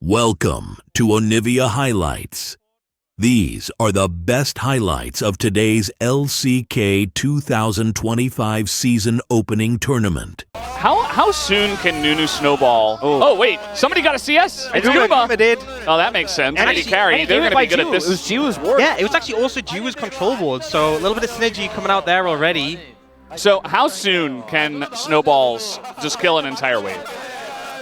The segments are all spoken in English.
Welcome to Onivia Highlights. These are the best highlights of today's LCK 2025 season opening tournament. How soon can Nunu snowball? Oh wait, somebody got a CS? It's Guma. Did. Oh, that makes sense. And he carry. They're going to be good at this. It was Jiwoo's ward. Yeah, it was actually also Jiwoo's control ward, so a little bit of synergy coming out there already. So how soon can snowballs just kill an entire wave,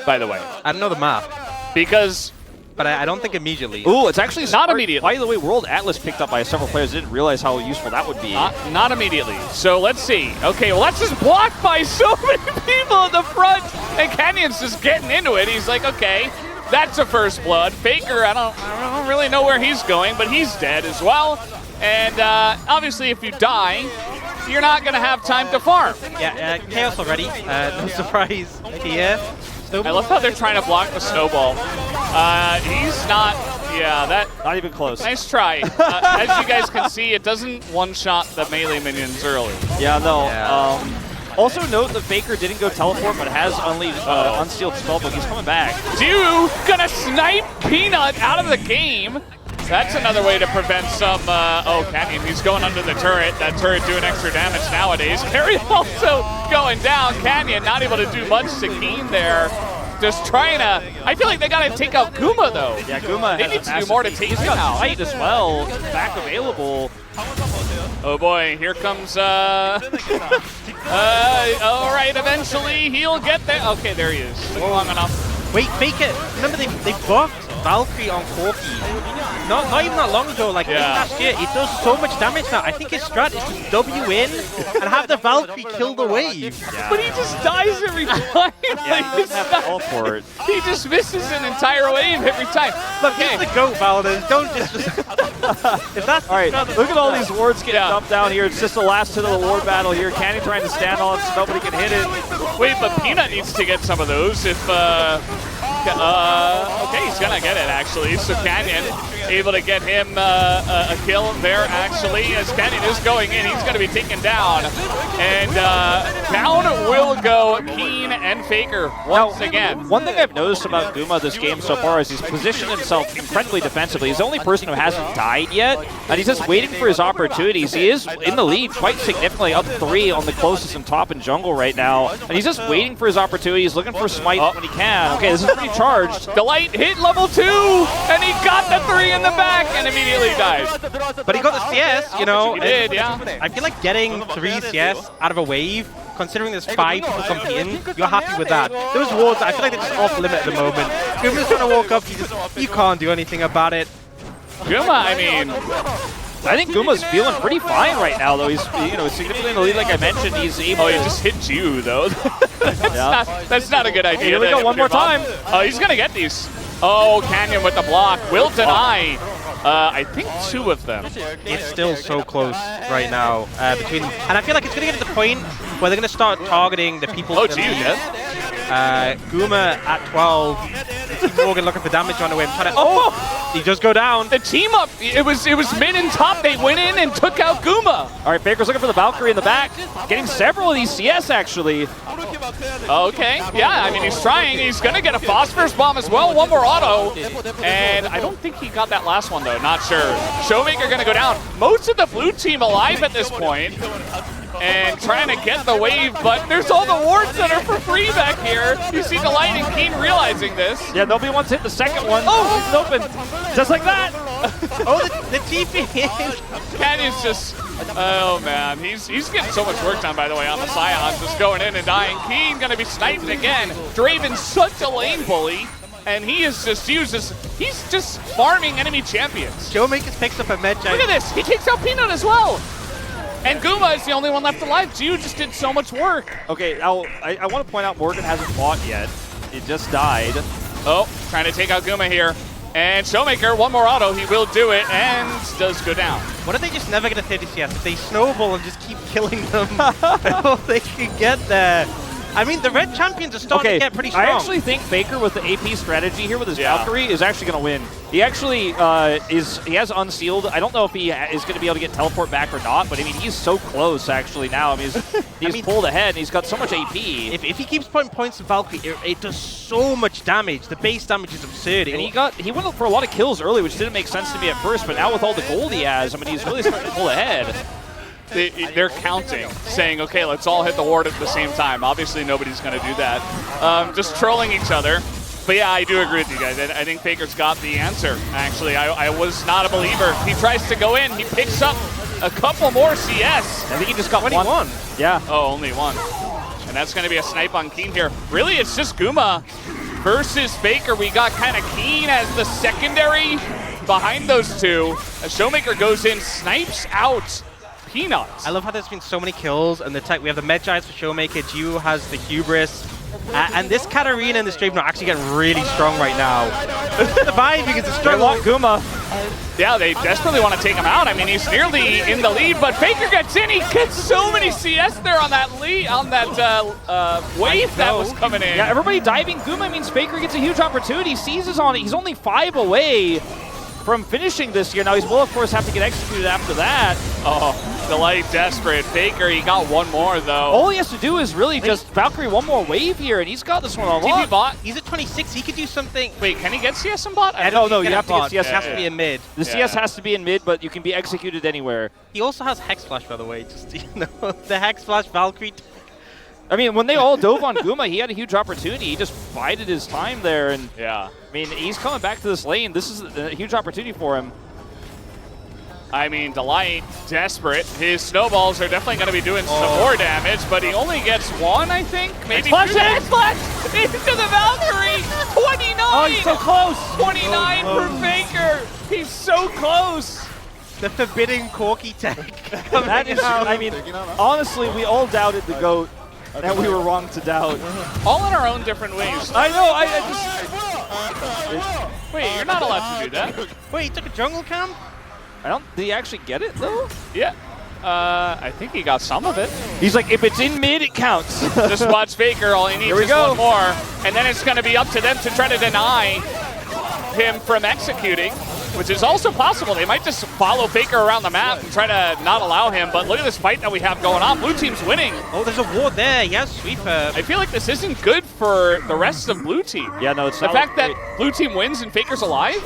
by the way? I don't know the math, Because... but I don't think immediately. Ooh, it's actually not immediately. By the way, World Atlas picked up by several players. Didn't realize how useful that would be. Not immediately. So let's see. Okay, well that's just blocked by so many people in the front, and Canyon's just getting into it. He's like, okay, that's a first blood. Faker, I don't really know where he's going, but he's dead as well. And obviously, if you die, you're not going to have time to farm. Yeah, Chaos already. No surprise here. I love how they're trying to block the snowball. He's not, Not even close. Nice try. As you guys can see, it doesn't one-shot the melee minions early. Yeah, no. Also note that Faker didn't go teleport, but has only unsealed spellbook. He's coming back. Dew gonna snipe Peanut out of the game. That's another way to prevent some, oh, Canyon, he's going under the turret. That turret doing extra damage nowadays. Carry also going down. Canyon not able to do much to Keen there. Just trying to, I feel like they gotta take out Guma though. Yeah, Guma They need to do more to take him out. Fight as well. Back available. Oh boy, here comes, all right, eventually he'll get there. Okay, there he is. Took long enough. Wait, Faker, remember they buffed Valkyrie on Corki. Not even that long ago, like last year. It does so much damage now. I think his strat is to W in and have the Valkyrie kill the wave. Yeah. But he just dies every time. Yeah, he doesn't have the ult for it. He just misses an entire wave every time. Look, he's the GOAT, Valdes. Don't just... if that's all right, look at all these wards getting dumped down here. It's just the last hit of the ward battle here. Canyon trying to stand on it so nobody can hit it. Wait, but Peanut needs to get some of those if, okay, he's gonna get it actually. So Canyon able to get him a kill there actually. As Canyon is going in, he's gonna be taken down. And down will go Keen and Faker once again. One thing I've noticed about Guma this game so far is he's positioned himself incredibly defensively. He's the only person who hasn't died yet, and he's just waiting for his opportunities. He is in the lead quite significantly, up 3 on the closest and top in jungle right now, and he's just waiting for his opportunities, looking for smite when he can. Okay, this is pretty charged. Delight hit level 2, and he got the 3 in the back and immediately died. But he got the CS, you know. He did, yeah. I feel like getting 3 CS out of a wave, considering there's 5 people competing, you're happy with that. Those wards, I feel like they're just off limit at the moment. Guma's trying to walk up, you can't do anything about it. Guma, I mean, I think Guma's feeling pretty fine right now, though. He's significantly in the lead, like I mentioned. He's able. Oh, he just hit you though. That's not a good idea. Here we go, one more time. Oh, he's gonna get these. Oh, Canyon with the block will deny. I think 2 of them. It's still so close right now between, and I feel like it's gonna get to the point where they're gonna start targeting the people. Oh, gee, yes. Guma at 12. Morgan looking for damage on the way. Oh, he does go down. The team up. It was mid and top. They went in and took out Guma. All right, Faker's looking for the Valkyrie in the back, getting several of these CS actually. Okay, yeah, I mean he's trying. He's gonna get a phosphorus bomb as well. One more auto, and I don't think he got that last one though. Not sure. Showmaker gonna go down. Most of the blue team alive at this point, and trying to get the wave, but there's all the wards that are for free back here. You see Delight and Keen realizing this. Yeah, nobody wants to hit the second one. Oh, it's open, just like that. Oh, the TP. Canyon's just, oh man, he's getting so much work done, by the way, on the Scions, just going in and dying. Keen gonna be sniped again. Draven's such a lane bully, and he is just he's just farming enemy champions. Showmaker picks up a med. Look at this, he takes out Peanut as well. And Guma is the only one left alive. Jiu just did so much work. Okay, now I want to point out Morgan hasn't fought yet. He just died. Oh, trying to take out Guma here. And Showmaker, one more auto, he will do it, and does go down. What if they just never get a 30 CS? If they snowball and just keep killing them, they can get there. I mean, the red champions are starting to get pretty strong. I actually think Faker with the AP strategy here with his Valkyrie is actually going to win. He actually he has unsealed. I don't know if he is going to be able to get teleport back or not, but I mean, he's so close actually now. I mean, he's pulled ahead and he's got so much AP. If he keeps putting points to Valkyrie, it does so much damage. The base damage is absurd. And he went for a lot of kills early, which didn't make sense to me at first, but now with all the gold he has, I mean, he's really starting to pull ahead. They're counting, saying, okay, let's all hit the ward at the same time. Obviously, nobody's going to do that. Just trolling each other. But yeah, I do agree with you guys. I think Faker's got the answer, actually. I was not a believer. He tries to go in. He picks up a couple more CS. I think he just got 21. one. Yeah. Oh, only one. And that's going to be a snipe on Keen here. Really, it's just Guma versus Faker. We got kind of Keen as the secondary behind those two. As Showmaker goes in, snipes out Peanuts. I love how there's been so many kills, and the tech. We have the Medgiants for Showmaker. Jiu has the Hubris. And this Katarina and this Draven are actually getting really strong right now. The vibe because the struggle. They want Guma. Yeah, they desperately want to take him out. I mean, he's nearly in the lead, but Faker gets in. He gets so many CS there on that lead, on that wave that was coming in. Yeah, everybody diving Guma means Faker gets a huge opportunity. Seizes on it. He's only 5 away from finishing this year. Now he will, of course, have to get executed after that. Oh, Delight desperate. Faker, he got one more, though. All he has to do is really just Valkyrie one more wave here, and he's got this one on TP lock. bot. He's at 26. He could do something. Wait, can he get CS in bot? No, you have to get CS. It has to be in mid. The CS has to be in mid, but you can be executed anywhere. He also has Hex Flash, by the way. Just, you know, the Hex Flash Valkyrie. I mean, when they all dove on Guma, he had a huge opportunity. He just bided his time there, and yeah. I mean, he's coming back to this lane. This is a huge opportunity for him. I mean, Delight, desperate. His snowballs are definitely going to be doing some more damage, but he only gets one, I think. Maybe X-Flash two. X-Flash into the Valkyrie! 29! Oh, he's so close! 29 for Faker! He's so close! The forbidden Corky tech. That is, I mean, honestly, we all doubted the GOAT, and we were wrong to doubt. All in our own different ways. I know, Wait, you're not allowed to do that. Wait, he took a jungle cam? Did he actually get it, though? Yeah. I think he got some of it. He's like, if it's in mid, it counts. Just watch Faker. All he needs is one more. And then it's going to be up to them to try to deny him from executing, which is also possible. They might just follow Faker around the map and try to not allow him. But look at this fight that we have going on. Blue team's winning. Oh, there's a ward there. Yes, sweeper. I feel like this isn't good for the rest of Blue team. Yeah, no, it's the not. fact that Blue team wins and Faker's alive?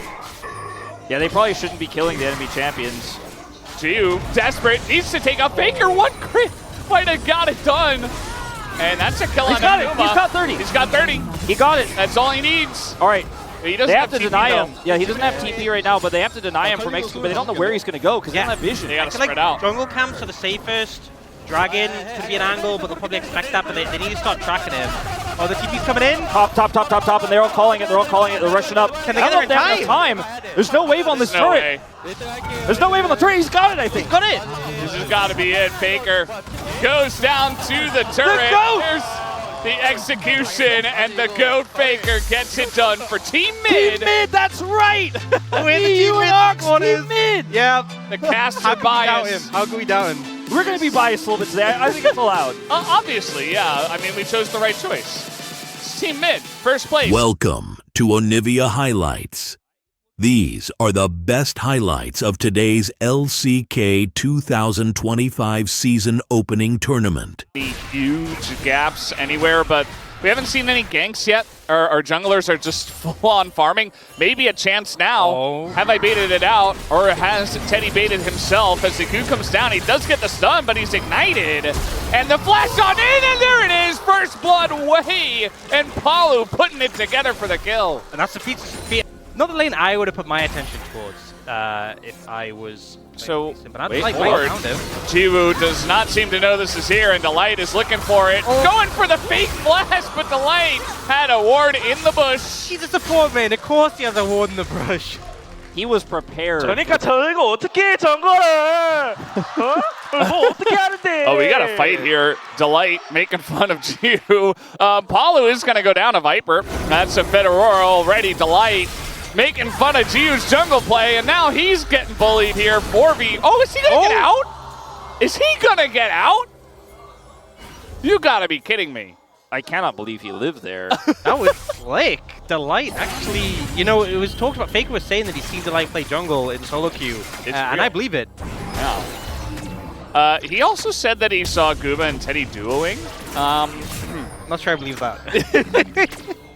Yeah, they probably shouldn't be killing the enemy champions. Jiu, desperate, needs to take out Faker. One crit might have got it done. And that's a kill on Enuma. He's got 30. He's got 30. He got it. That's all he needs. All right. He doesn't they have to TP deny though. him. Yeah, he doesn't have TP right now, but they have to deny him from executing, but they don't know where he's going to go because they don't have vision. They got to like spread out. Jungle camps are the safest. Dragon could be an angle, but they'll probably expect that, but they need to start tracking him. Oh, the TP's coming in. Top, and they're all calling it. They're rushing up. Can they get there in time? There's no wave on this turret. There's no wave on the turret. He's got it, I think. He's got it. This has got to be it. Faker goes down to the turret. There's the execution, and the GOAT Faker gets it done for Team Mid. Team Mid, that's right. We're the Team Mid. Yeah. The caster bias. How can we doubt him? We're going to be biased a little bit today. I think it's allowed. Obviously, yeah. I mean, we chose the right choice. It's Team Mid, first place. Welcome to Onivia Highlights. These are the best highlights of today's LCK 2025 season opening tournament. Huge gaps anywhere, but we haven't seen any ganks yet. Our junglers are just full-on farming. Maybe a chance now. Oh. Have I baited it out, or has Teddy baited himself? As the Q comes down, he does get the stun, but he's ignited. And the flash on in, and there it is! First blood way, and Palu putting it together for the kill. And that's the feature. Not the lane I would have put my attention towards if I was. So, but wait, like forward. around him. Jiwoo does not seem to know this is here, and Delight is looking for it. Going for the fake flash, but Delight had a ward in the bush. He's a support man. Of course he has a ward in the brush. He was prepared. Oh, we got a fight here. Delight making fun of Jiwoo. Palu is going to go down to Viper. That's a Federer already. Delight making fun of Jiwoo's jungle play, and now he's getting bullied here. 4v. Oh, is he going to get out? Is he going to get out? You got to be kidding me. I cannot believe he lived there. That was slick. Delight, actually, you know, it was talked about, Faker was saying that he's seen Delight play jungle in solo queue, and I believe it. Yeah. He also said that he saw Guba and Teddy duoing. Not sure I believe that.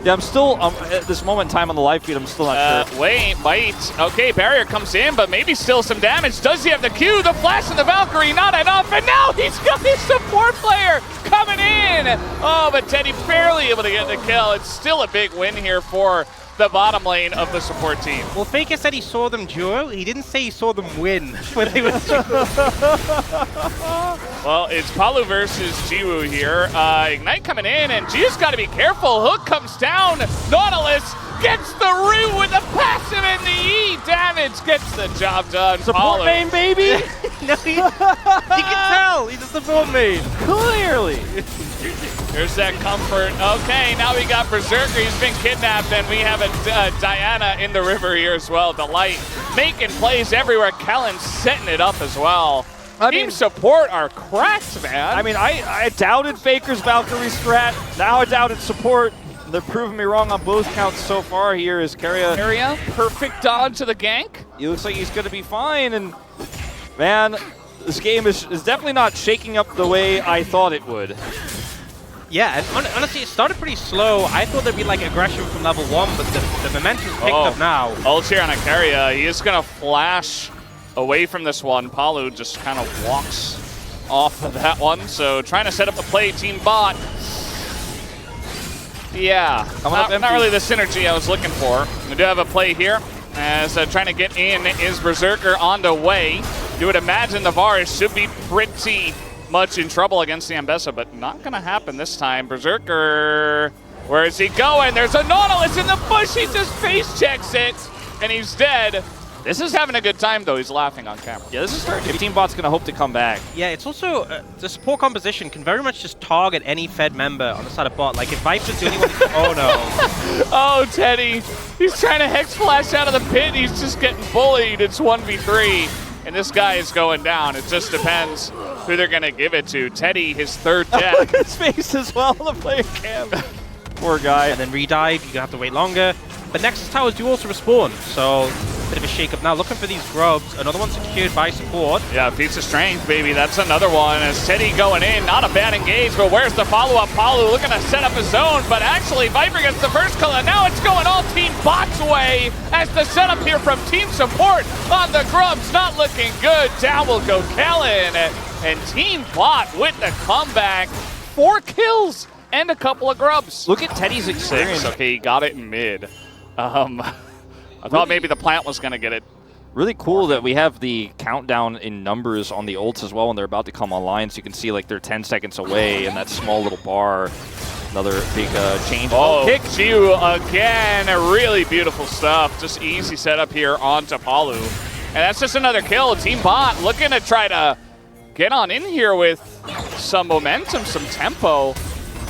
Yeah, I'm still, at this moment in time on the live feed, I'm still not sure. Wait, bite. Okay, barrier comes in, but maybe still some damage. Does he have the Q? The flash and the Valkyrie, not enough. And now he's got his support player coming in. Oh, but Teddy barely able to get the kill. It's still a big win here for the bottom lane of the support team. Well, Faker said he saw them duo. He didn't say he saw them win when they were Well, it's Palu versus Jiwoo here. Ignite coming in, and Jiwoo's got to be careful. Hook comes down. Nautilus gets the root with the passive and the E. Damage gets the job done. Support main, baby! No, he can tell. He's a support main. Clearly! Here's that comfort. Okay, now we got Berserker. He's been kidnapped, and we have a Diana in the river here as well. Delight making plays everywhere. Kellen setting it up as well. Team support are cracked, man. I mean, I doubted Faker's Valkyrie strat. Now I doubted support. They're proving me wrong on both counts so far here as Area, perfect dodge to the gank. He looks like he's going to be fine, and man, this game is definitely not shaking up the way I thought it would. Yeah, and honestly, it started pretty slow. I thought there'd be like aggression from level 1, but the momentum's picked up now. Ult here on Akaria. He is going to flash away from this one. Palu just kind of walks off of that one. So trying to set up the play, team bot. Yeah, not really the synergy I was looking for. We do have a play here as trying to get in is Berserker on the way. You would imagine the Varus should be pretty much in trouble against the Ambessa, but not going to happen this time. Berserker, where is he going? There's a Nautilus in the bush. He just face checks it, and he's dead. This is having a good time, though. He's laughing on camera. Yeah, this is starting. Team bot's going to hope to come back. Yeah, it's also, the support composition can very much just target any Fed member on the side of bot. Like, if Viper's the only one... Oh, no. Oh, Teddy. He's trying to Hex Flash out of the pit. He's just getting bullied. It's 1v3. And this guy is going down. It just depends who they're going to give it to. Teddy, his third death. Look at his face as well on the player cam. Poor guy. And then redive. You're going to have to wait longer. But Nexus towers do also respawn, so bit of a shake-up now. Looking for these grubs. Another one secured by support. Yeah, piece of strength, baby. That's another one. As Teddy going in. Not a bad engage, but where's the follow-up? Palu looking to set up his zone, but actually Viper gets the first kill, and now it's going all Team Bot's way as the setup here from Team Support on the grubs. Not looking good. Down will go Kellen, and Team Bot with the comeback. 4 kills and a couple of grubs. Look at Teddy's experience. 6. Okay, he got it in mid. I thought maybe the plant was going to get it. Really cool that we have the countdown in numbers on the ults as well when they're about to come online, so you can see like they're 10 seconds away in that small little bar. Another big change. Oh, kick you again. Really beautiful stuff. Just easy setup here onto Palu. And that's just another kill. Team Bot looking to try to get on in here with some momentum, some tempo.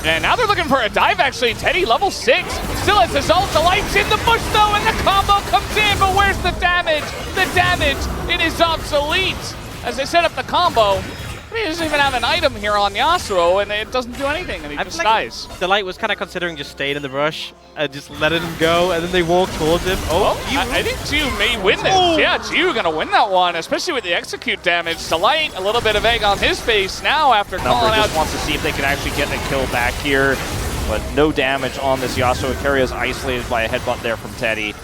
And now they're looking for a dive, actually. Teddy, level 6, still has his ult. The light's in the bush, though, and the combo comes in. But where's the damage? The damage, it is obsolete. As they set up the combo, he doesn't even have an item here on Yasuo, and it doesn't do anything, and he just dies. Delight was kind of considering just staying in the brush and just letting him go, and then they walk towards him. I think Jiu may win this. Oh. Yeah, Jiu gonna win that one, especially with the execute damage. Delight, a little bit of egg on his face now after calling out. Just wants to see if they can actually get a kill back here, but no damage on this Yasuo. Akaria is isolated by a headbutt there from Teddy.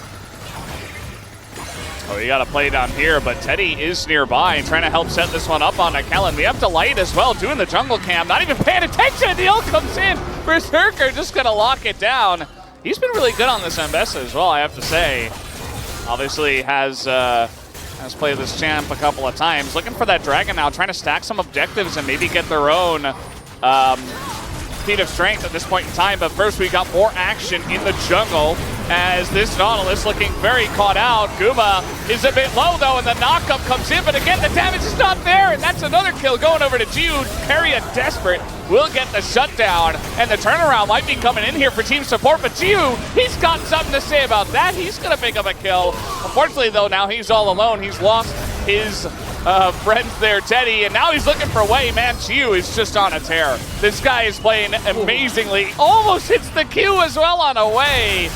Oh, you got to play down here, but Teddy is nearby and trying to help set this one up on Kellen. We have Delight as well, doing the jungle cam, not even paying attention. The ult comes in. Berserker just going to lock it down. He's been really good on this Ambessa as well, I have to say. Obviously has played this champ a couple of times. Looking for that dragon now, trying to stack some objectives and maybe get their own feat of strength at this point in time. But first we got more action in the jungle as this Nautilus looking very caught out. Guma is a bit low though, and the knockup comes in, but again the damage is not there, and that's another kill going over to Jude. Karia desperate will get the shutdown, and the turnaround might be coming in here for team support, but Jude, he's got something to say about that. He's gonna pick up a kill. Unfortunately though, now he's all alone. He's lost his friends there, Teddy, and now he's looking for Wei. Man, Chiu is just on a tear. This guy is playing amazingly. Almost hits the Q as well on a Wei.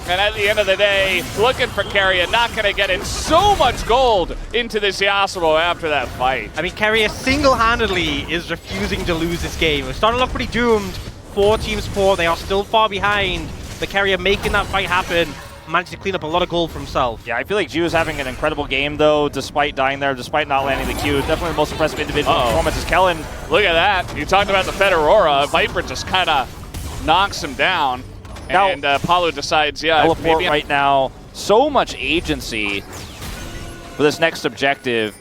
And at the end of the day, looking for Carrier, not going to get it. So much gold into this Yasuo after that fight. I mean, Carrier single-handedly is refusing to lose this game. It started off pretty doomed. 4 teams 4, they are still far behind. The Carrier making that fight happen, managed to clean up a lot of gold for himself. Yeah, I feel like Jiu is having an incredible game, though, despite dying there, despite not landing the Q. Definitely the most impressive individual performance is Kellen. Look at that. You talked about the Fed Aurora. Viper just kind of knocks him down. Now, and Paulo decides, yeah, teleport maybe right now. So much agency for this next objective.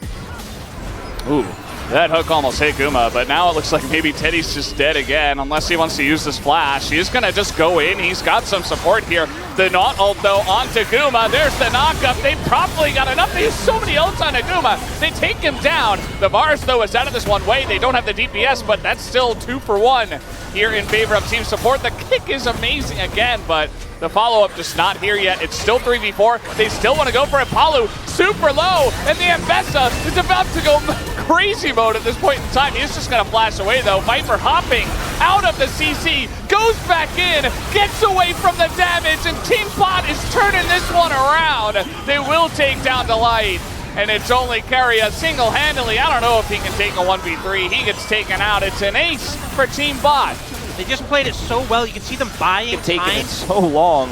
Ooh, that hook almost hit Guma, but now it looks like maybe Teddy's just dead again, unless he wants to use this flash. He's going to just go in. He's got some support here. The not ult, though, onto Guma. There's the knockup. They probably got enough. They use so many ults on Guma. They take him down. The Vars, though, is out of this one way. They don't have the DPS, but that's still 2 for 1 here in favor of team support. The kick is amazing again, but the follow-up just not here yet. It's still 3v4. They still want to go for it. Palu super low, and the Ambessa is about to go crazy mode at this point in time. He's just going to flash away, though. Viper hopping out of the CC, goes back in, gets away from the damage, and Team Bot is turning this one around. They will take down Delight, and it's only Carrier single-handedly. I don't know if he can take a 1v3. He gets taken out. It's an ace for Team Bot. They just played it so well. You can see them buying time. Taking it so long,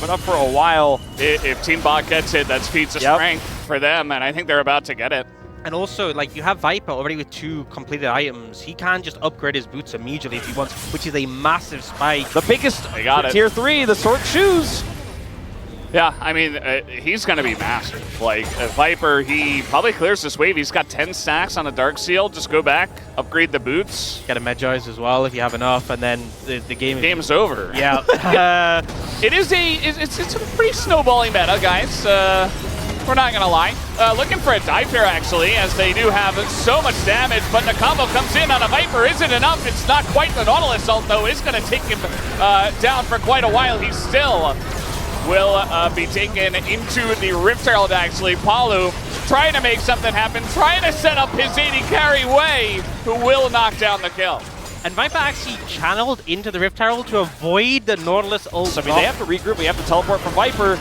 but up for a while. If Team Bot gets it, that's feats of strength for them, and I think they're about to get it. And also, like, you have Viper already with 2 completed items. He can just upgrade his boots immediately if he wants, which is a massive spike. The biggest for tier 3, the sword shoes. Yeah, I mean, he's going to be massive. Like, Viper, he probably clears this wave. He's got 10 stacks on a Dark Seal. Just go back, upgrade the boots. Get a Medjai's as well if you have enough, and then the game's over. Yeah. It's a pretty snowballing meta, guys. We're not going to lie. Looking for a dive here, actually, as they do have so much damage, but the combo comes in on a Viper. Isn't enough. It's not quite the Nautilus ult, though. Is going to take him down for quite a while. He still will be taken into the Rift Herald, actually. Palu trying to make something happen, trying to set up his AD carry Wei, who will knock down the kill. And Viper actually channeled into the Rift Herald to avoid the Nautilus ult. So, I mean, they have to regroup. We have to teleport from Viper.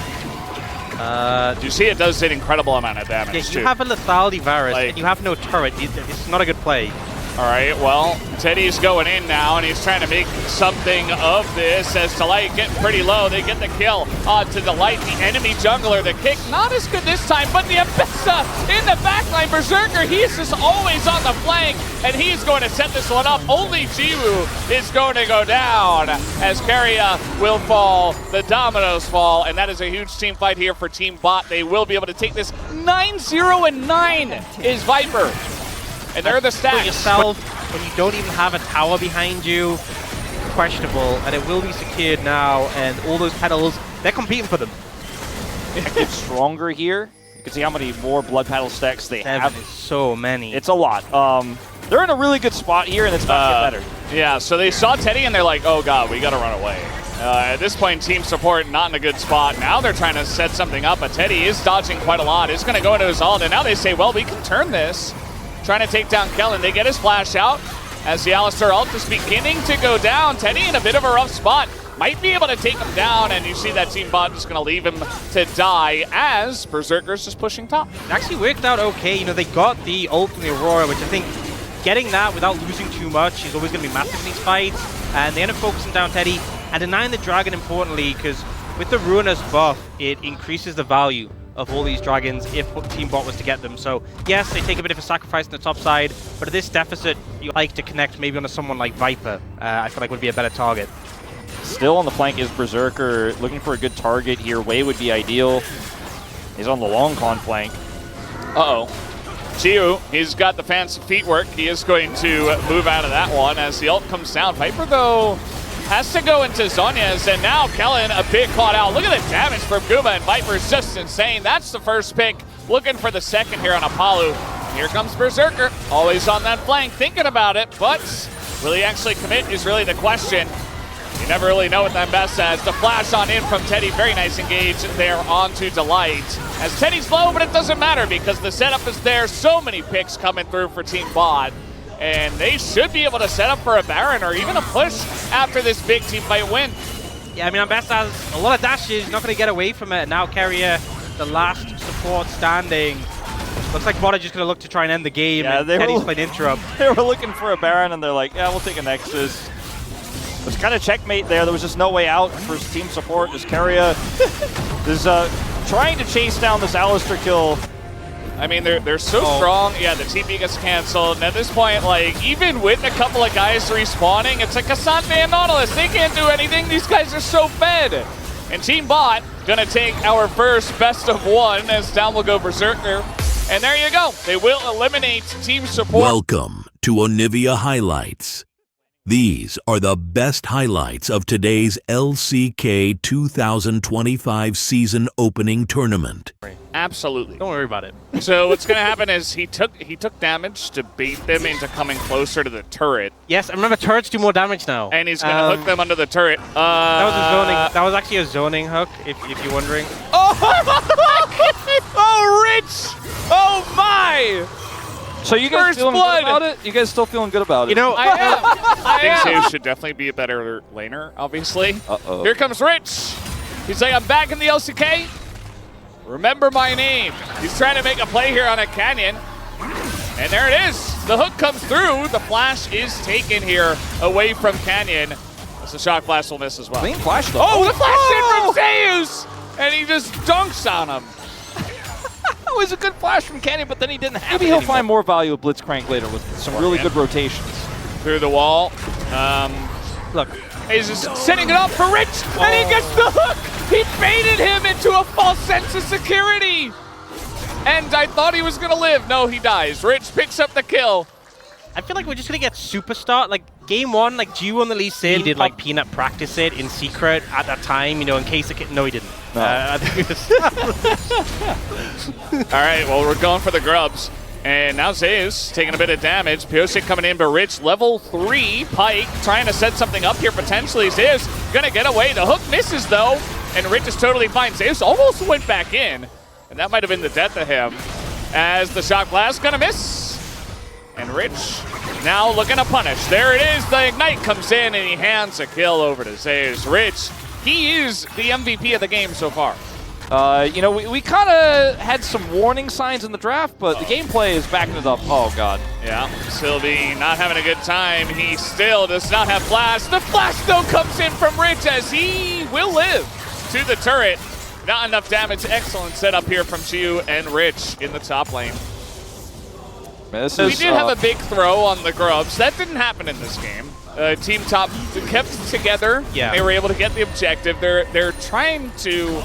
You see it does an incredible amount of damage, yeah, you have a lethality Varus, like, and you have no turret. It's not a good play. All right, well, Teddy's going in now, and he's trying to make something of this as Delight getting pretty low. They get the kill to Delight, the enemy jungler. The kick, not as good this time, but the Ambessa in the backline. Berserker, he's just always on the flank, and he's going to set this one up. Only Jiwoo is going to go down as Carrier will fall. The dominoes fall, and that is a huge team fight here for Team Bot. They will be able to take this. 9-0-9 is Viper. And they're the stacks. Yourself, when you don't even have a tower behind you, questionable, and it will be secured now, and all those petals, they're competing for them. It's stronger here. You can see how many more blood petal stacks they have. So many. It's a lot. They're in a really good spot here, and it's about to get better. Yeah, so they saw Teddy, and they're like, oh god, we gotta run away. At this point, team support not in a good spot. Now they're trying to set something up, but Teddy is dodging quite a lot. It's gonna go into his ult, and now they say, well, we can turn this. Trying to take down Kellen. They get his flash out as the Alistar ult is beginning to go down. Teddy in a bit of a rough spot. Might be able to take him down, and you see that Team Bot just going to leave him to die as Berserker's just pushing top. It actually worked out okay. You know, they got the ult from the Aurora, which I think getting that without losing too much is always going to be massive in these fights. And they end up focusing down Teddy and denying the Dragon, importantly, because with the Ruinous buff, it increases the value of all these dragons if Team Bot was to get them. So yes, they take a bit of a sacrifice on the top side, but at this deficit, you like to connect maybe onto someone like Viper. I feel like would be a better target. Still on the flank is Berserker, looking for a good target here. Wei would be ideal. He's on the long con flank. Uh-oh. Chiu, he's got the fancy feet work. He is going to move out of that one as the ult comes down. Viper, though, has to go into Zhonya's, and now Kellen a bit caught out. Look at the damage from Guma, and Viper's just insane. That's the first pick. Looking for the second here on Apollo. Here comes Berserker, always on that flank, thinking about it, but will he actually commit is really the question. You never really know what that best says. The flash on in from Teddy, very nice engage there onto Delight. As Teddy's low, but it doesn't matter because the setup is there. So many picks coming through for Team Bot. And they should be able to set up for a Baron or even a push after this big team fight win. Yeah, I mean, Best has a lot of dashes, not going to get away from it. Now Carrier, the last support standing. Looks like Bot are just going to look to try and end the game. Yeah, and Teddy's playing interrupt. They were looking for a Baron, and they're like, yeah, we'll take a Nexus. It was kind of checkmate there. There was just no way out for team support. Just Carrier is trying to chase down this Alistar kill. I mean, they're so strong. Yeah, the TP gets canceled. And at this point, like, even with a couple of guys respawning, it's like Cassandra and Nautilus. They can't do anything. These guys are so fed. And Team Bot gonna take our first best of one as down will go Berserker. And there you go. They will eliminate team support. Welcome to Onivia Highlights. These are the best highlights of today's LCK 2025 season opening tournament. Absolutely. Don't worry about it. So what's going to happen is he took damage to bait them into coming closer to the turret. Yes, I remember turrets do more damage now. And he's going to hook them under the turret. That was a zoning. That was actually a zoning hook, if you're wondering. Oh, Rich! Oh my! So you guys First feeling blood. good about it? You guys still feeling good about it? You know, I think Zeus should definitely be a better laner, obviously. Uh-oh. Here comes Rich. He's like, I'm back in the LCK. Remember my name. He's trying to make a play here on a Canyon. And there it is. The hook comes through. The flash is taken here away from Canyon. As the shock blast will miss as well. Clean flash though. Oh, the flash in from Zeus! And he just dunks on him. That was a good flash from Canyon, but then he didn't have Maybe he'll find more value with Blitzcrank later with some really good rotations. Through the wall. look. He's just setting it up for Rich, and he gets the hook! He baited him into a false sense of security! And I thought he was gonna live. No, he dies. Rich picks up the kill. I feel like we're just gonna get superstar. Like game one, like G on the Lee Sin did like Peanut practice it in secret at that time, you know, in case it. No, he didn't. No. I think it was All right, well, we're going for the grubs. And now Zeus taking a bit of damage. Piosik coming in, but Rich level 3. Pike trying to set something up here potentially. Zeus gonna get away. The hook misses though, and Rich is totally fine. Zeus almost went back in, and that might have been the death of him. As the shock blast gonna miss. And Rich now looking to punish. There it is. The Ignite comes in, and he hands a kill over to Zeus. Rich, he is the MVP of the game so far. You know, we kind of had some warning signs in the draft, but the gameplay is backing it up. Oh, God. Yeah, Sylvie not having a good time. He still does not have flash. The flash, though, comes in from Rich as he will live to the turret. Not enough damage. Excellent setup here from Chiu and Rich in the top lane. We did have a big throw on the grubs. That didn't happen in this game. Team Top kept together. Yeah. They were able to get the objective. They're trying to...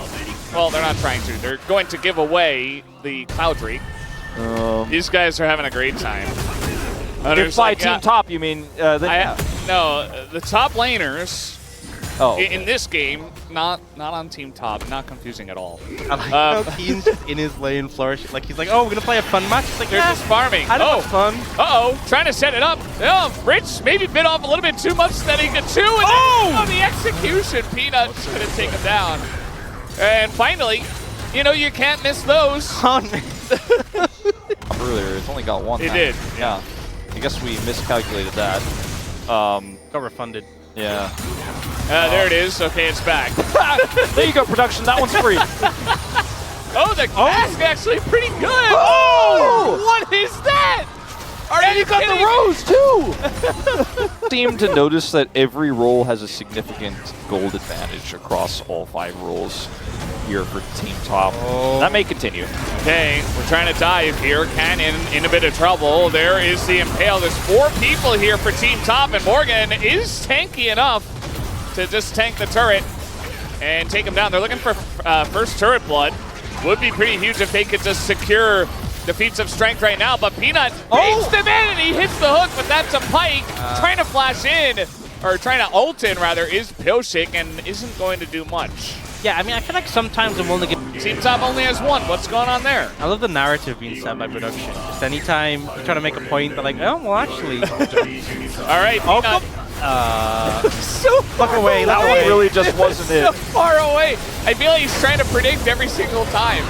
Well, they're not trying to. They're going to give away the Cloud Reek. These guys are having a great time. If by Team Top, you mean... No, the top laners Oh, in this game, not on Team Top. Not confusing at all. I like how Keen's in his lane flourish. Like he's like, oh, we're gonna play a fun match. It's like, They're just farming. Oh, fun. Uh-oh, trying to set it up. Oh, Rich maybe bit off a little bit too much that he could chew. And the execution. Peanut's gonna take him down. And finally, you know, you can't miss those. earlier, it's only got one. It did. Yeah. I guess we miscalculated that. Got refunded. Yeah. There it is. Okay, it's back. There you go, production. That one's free. Oh, the cask actually pretty good. Oh! What is that? And you got the rose, too! Seem to notice that every role has a significant gold advantage across all 5 roles here for Team Top. That may continue. Okay, we're trying to dive here. Cannon in a bit of trouble. There is the Impale. There's 4 people here for Team Top, and Morgan is tanky enough to just tank the turret and take him down. They're looking for first turret blood. Would be pretty huge if they could just secure the feats of strength right now, but Peanut baits them in and he hits the hook, but that's a Pike. Trying to flash in, or trying to ult in rather, is Piosik and isn't going to do much. Yeah, I mean, I feel like sometimes I'm only getting... Team Top only has 1. What's going on there? I love the narrative being set by production. Just anytime you try to make a point, they're like, oh, well, actually... All right, Peanut So Look away, That look one away. really just wasn't so it. far away. I feel like he's trying to predict every single time.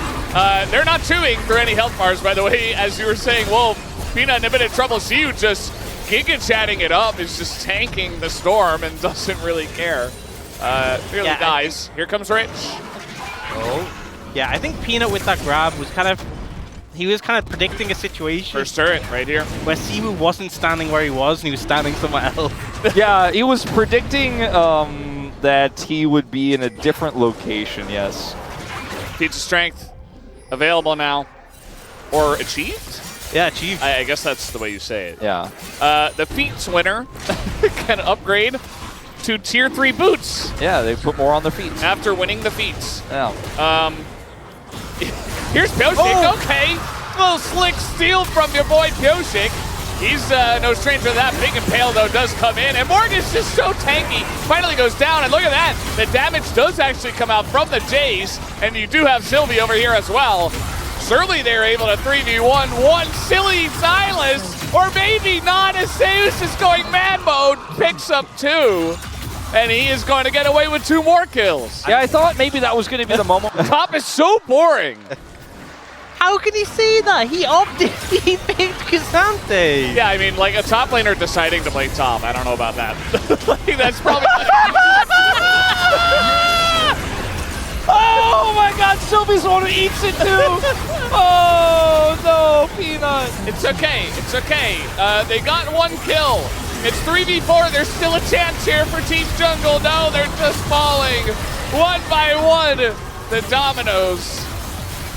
They're not chewing through any health bars, by the way. As you were saying, well, Peanut in a bit of trouble. Siu just giga-chatting it up, is just tanking the storm and doesn't really care. Nearly dies. Here comes Rich. Yeah, I think Peanut with that grab was kind of, he was kind of predicting a situation First turret right here. where Siwu wasn't standing where he was and he was standing somewhere else. Yeah, he was predicting that he would be in a different location, yes. Feats of strength available now. Or achieved? Yeah, achieved. I guess that's the way you say it. Yeah. The feats winner can upgrade to tier 3 boots Yeah, they put more on their feet. after winning the feats. Yeah. Here's Pyoshik. Okay. Little slick steal from your boy Pyoshik. He's no stranger to that. Big Impale, though, does come in. And Morgan's just so tanky. Finally goes down. And look at that. The damage does actually come out from the Jays. And you do have Sylvie over here as well. Surely they're able to 3v1 one silly Silas. Or maybe not, as Zeus is going mad mode. Picks up 2. And he is going to get away with 2 more kills. Yeah, I thought maybe that was going to be the moment. Top is so boring. How can he say that? He opted, he picked Kazante. Yeah, I mean, like a top laner deciding to play top. I don't know about that. Like, that's probably. Oh my god, Sylvie's the one who eats it too! Oh no, Peanut! It's okay. It's okay. They got 1 kill. It's 3v4. There's still a chance here for Team Jungle. No, they're just falling one by one. The dominoes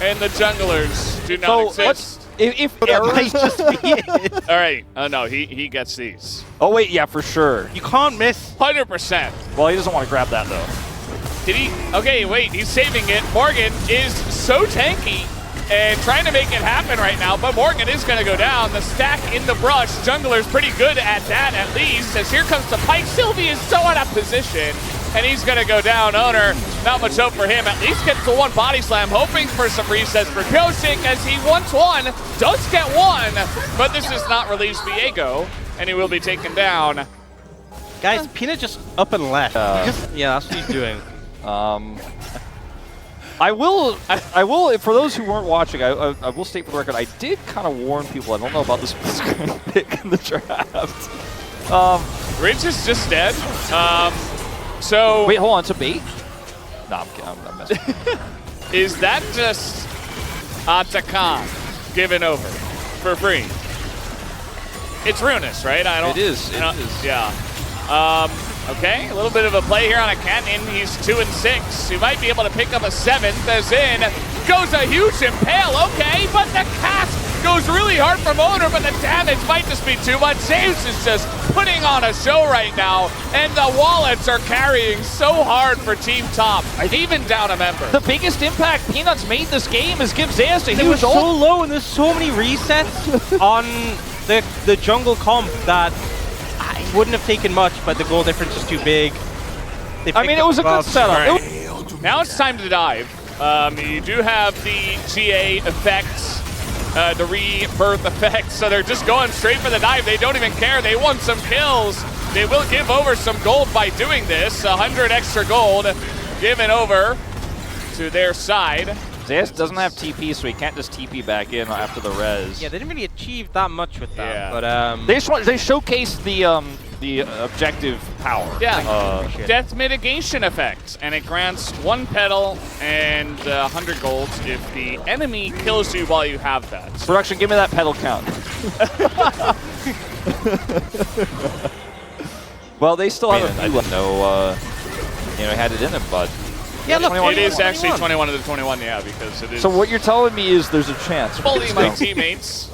and the junglers do not exist. If That might just be it. All right. No, he gets these. Oh wait, yeah, for sure. You can't miss. 100%. Well, he doesn't want to grab that though. Did he? Okay, wait, he's saving it. Morgan is so tanky and trying to make it happen right now, but Morgan is going to go down. The stack in the brush. Jungler's pretty good at that, at least, as here comes the Pike. Sylvie is so out of position, and he's going to go down. Owner, not much hope for him. At least gets the 1 body slam, hoping for some resets for Pyoshik, as he wants 1, does get 1, but this is not release Viego, and he will be taken down. Guys, Peanut just up and left. Yeah, that's what he's doing. I will, for those who weren't watching, I will state for the record, I did kind of warn people, I don't know about this pick in the draft. Ridge is just dead. So Wait, hold on, it's a bait? No, I'm kidding, I'm messing. is that just Atakan given over for free? It's Ruinous, right? I don't. It is. Yeah. Okay, a little bit of a play here on a Canyon. He's 2-6. He might be able to pick up a 7th as in goes a huge Impale. Okay, but the cast goes really hard from Owner, but the damage might just be too much. Zeus is just putting on a show right now, and the wallets are carrying so hard for Team Top, even down a member. The biggest impact Peanuts made this game is give Zeus a It was huge so ult. low and there's so many resets on the jungle comp that it wouldn't have taken much, but the goal difference is too big. I mean, it was a good setup. Right. Now it's time to dive. You do have the GA effects, the rebirth effect, so they're just going straight for the dive. They don't even care. They want some kills. They will give over some gold by doing this. 100 extra gold given over to their side. Zeus doesn't have TP, so he can't just TP back in after the res. Yeah, they didn't really achieve that much with that. Yeah. But They showcased the objective power. Yeah, death mitigation effect, and it grants 1 petal and 100 gold if the enemy kills you while you have that. Production, give me that pedal count. Well, they still have a few. I didn't know, had it in him, but. yeah, look, It is actually 21 to 21, yeah, because it is. So what you're telling me is there's a chance. Bully my teammates.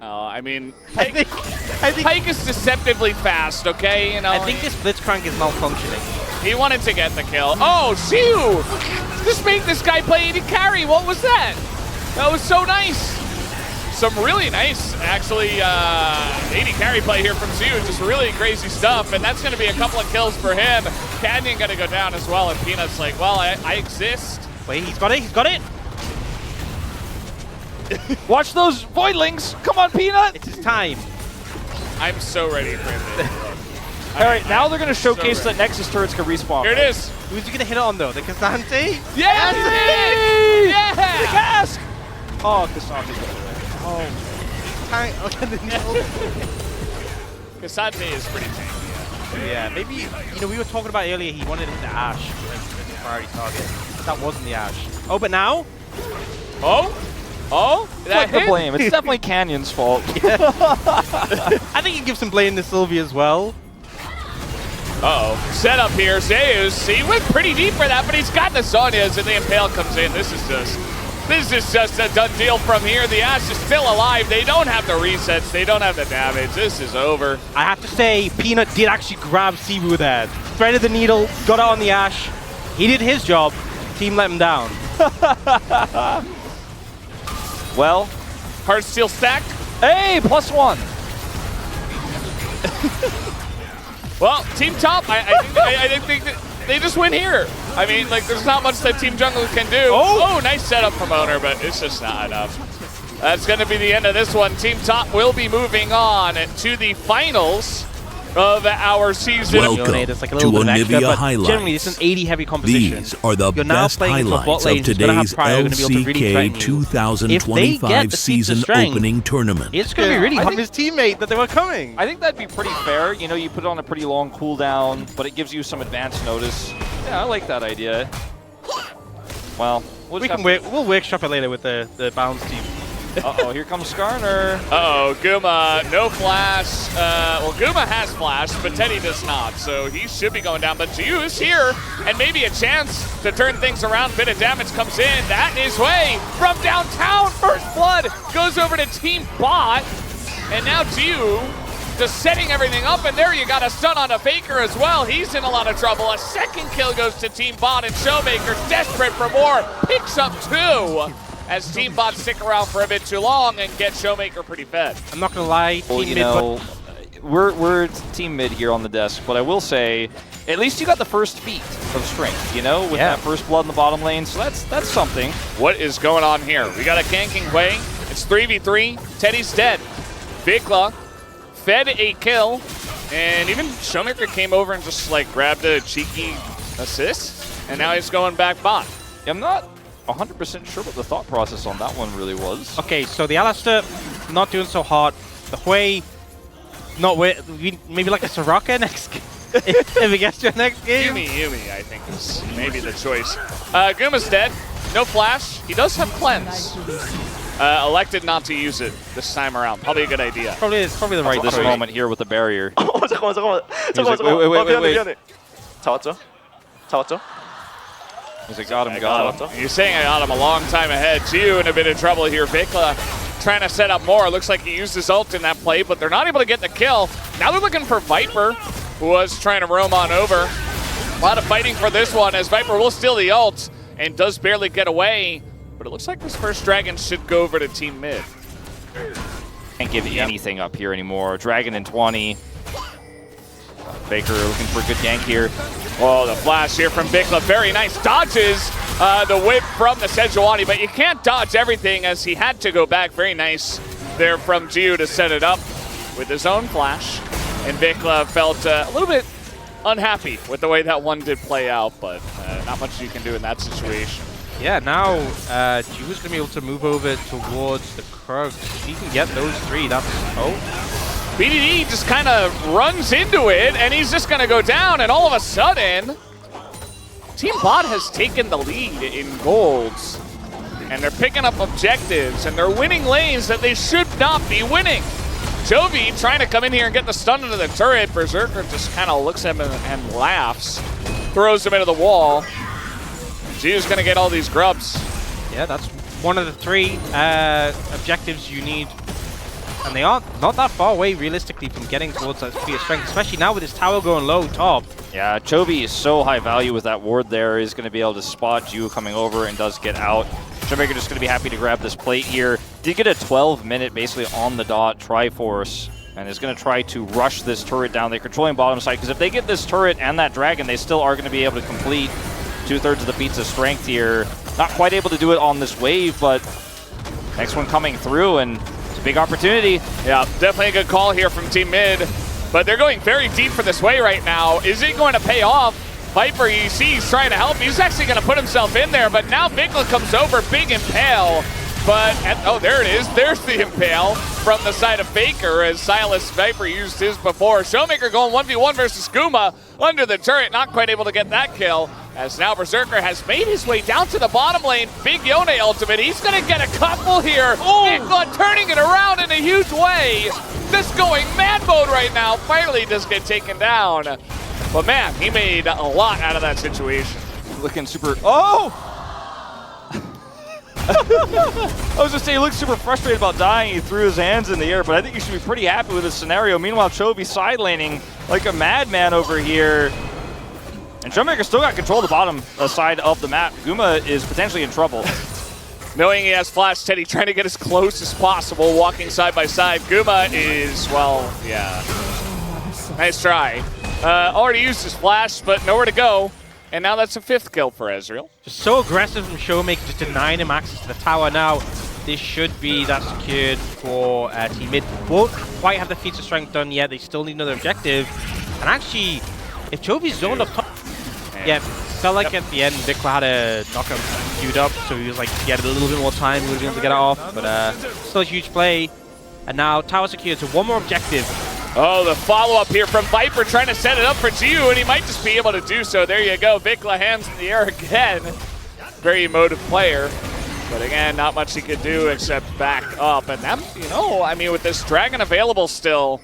I mean, I think Pike is deceptively fast, okay? You know, I think this Blitzcrank is malfunctioning. he wanted to get the kill. Oh, Siu! Just made this guy play AD carry. What was that? That was so nice. Some really nice, actually, AD carry play here from Siu. Just really crazy stuff, and that's going to be a couple of kills for him. Canyon going to go down as well, and Peanut's like, well, I exist. Wait, he's got it, he's got it! Watch those voidlings! Come on, Peanut! It's his time. I'm so ready for him. All right, now they're going to showcase that Nexus turrets can respawn. Here it is. Who's he gonna hit it on though? The Cassante? Yes! Yeah! The cask! Oh, Cassandra. Oh. Cassante is pretty tanky. Yeah, maybe, you know, we were talking about earlier he wanted to hit the Ashe as a priority target. But that wasn't the Ashe. Oh, but now? Oh? Oh? That Flip the blame. It's definitely Canyon's fault. I think you can give some blame to Sylvia as well. Uh-oh. Set up here. Zeus, he went pretty deep for that, but he's got the Zonias, and the Impale comes in. This is just a done deal from here. The Ashe is still alive. They don't have the resets. They don't have the damage. This is over. I have to say, Peanut did actually grab Sibu there. Threaded the needle, got out on the Ashe. He did his job. Team let him down. Well, Heart Steel stacked. hey, +1. Well, Team Top, I think that they just win here. I mean, like, there's not much that Team Jungle can do. Oh, nice setup from Owner, but it's just not enough. That's going to be the end of this one. Team Top will be moving on to the finals of our season. Welcome It's like a to little bit of extra, Onivia but Highlights. Generally, it's an 80 heavy composition. These are the You're now best playing into a bot highlights lane of who's gonna have today's Prio, gonna be able to really LCK threaten you. 2025 the season strength, opening tournament. It's going to be really on his teammate that they were coming. I think that'd be pretty fair. You know, you put it on a pretty long cooldown, but it gives you some advance notice. Yeah, I like that idea. Well, We'll workshop it later with the Bounce team. Uh-oh, here comes Skarner. Uh-oh, Guma, no flash. Well, Guma has flash, but Teddy does not, so he should be going down. But Jiu is here, and maybe a chance to turn things around. Bit of damage comes in. That is way from downtown. First blood goes over to Team Bot, and now Jiu just setting everything up, and there you got a stun on a Faker as well. He's in a lot of trouble. A second kill goes to Team Bot, and Showmaker, desperate for more, picks up 2. As Team Bot stick around for a bit too long and get Showmaker pretty fed. I'm not going to lie, Well, Team you Mid, know, we're team mid here on the desk, but I will say, at least you got the first feat of strength, you know, with that first blood in the bottom lane, so that's something. What is going on here? We got a ganking way. It's 3v3. Teddy's dead. Vikla fed a kill, and even Showmaker came over and just like grabbed a cheeky assist, and now he's going back bot. I'm not 100% sure what the thought process on that one really was. Okay, so the Alistair not doing so hot. The Hui not maybe like a Soraka next game. If it gets to a next game. Yumi, I think, is maybe the choice. Guma's dead. No flash. He does have cleanse. Elected not to use it this time around. Probably a good idea. Probably the right This choice. moment here with the barrier. 잠깐만. wait. 잡았죠? He's like, got him. You're saying I got him a long time ahead. Jiu in a bit of trouble here. Vikla trying to set up more. Looks like he used his ult in that play, but they're not able to get the kill. Now they're looking for Viper, who was trying to roam on over. A lot of fighting for this one, as Viper will steal the ult and does barely get away. But it looks like this first Dragon should go over to Team Mid. Can't give anything up here anymore. Dragon in 20. Baker looking for a good gank here. Oh, the flash here from Vikla. Very nice. Dodges the whip from the Sejuani, but you can't dodge everything as he had to go back. Very nice there from Jiu to set it up with his own flash. And Vikla felt a little bit unhappy with the way that one did play out, but not much you can do in that situation. Yeah, now Jiwu's going to be able to move over towards the Krug. If he can get those 3, that's... Oh. BDD just kind of runs into it, and he's just going to go down, and all of a sudden, Team Bot has taken the lead in golds, and they're picking up objectives, and they're winning lanes that they should not be winning. Jovi trying to come in here and get the stun into the turret. Berserker just kind of looks at him and laughs, throws him into the wall. Jiu's going to get all these grubs. Yeah, that's one of the 3 objectives you need. And they are not that far away, realistically, from getting towards that speed of strength, especially now with his tower going low top. Yeah, Chovy is so high value with that ward there. He's going to be able to spot Jiu coming over and does get out. Showmaker just going to be happy to grab this plate here. Did get a 12-minute, basically on the dot, Triforce, and is going to try to rush this turret down. They're controlling bottom side, because if they get this turret and that dragon, they still are going to be able to complete 2/3 of the pizza strength here. Not quite able to do it on this wave, but next one coming through, and a big opportunity. Yeah, definitely a good call here from Team Mid. But they're going very deep for this way right now. Is it going to pay off? Viper, you see, he's trying to help. He's actually going to put himself in there, but now Vikla comes over, big impale. But, oh, there it is. There's the impale from the side of Faker as Silas Viper used his before. Showmaker going 1v1 versus Guma under the turret, not quite able to get that kill. As now Berserker has made his way down to the bottom lane. Big Yone ultimate. He's going to get a couple here. Vikla turning it around in a huge way. Just going mad mode right now. Finally just get taken down. But man, he made a lot out of that situation. Looking super... Oh! I was just saying, he looked super frustrated about dying. He threw his hands in the air, but I think you should be pretty happy with this scenario. Meanwhile, Chovy side laning like a madman over here. And Showmaker still got control of the bottom side of the map. Guma is potentially in trouble. Knowing he has flash, Teddy trying to get as close as possible, walking side by side. Guma is, well, yeah. Nice try. Already used his flash, but nowhere to go. And now that's a 5th kill for Ezreal. Just so aggressive from Showmaker, just denying him access to the tower. Now, this should be that secured for Team Mid. Won't quite have the feats of strength done yet. They still need another objective. And actually, if Chovy's zoned up top, yeah, felt like at the end, Vikla had a knockup queued up, so he was like, he had a little bit more time, he would have been able to get it off, but still a huge play. And now tower secured, so one more objective. Oh, the follow-up here from Viper trying to set it up for Gio, and he might just be able to do so. There you go, Vikla hands in the air again. Very emotive player. But again, not much he could do except back up. And that, you know, I mean, with this Dragon available still,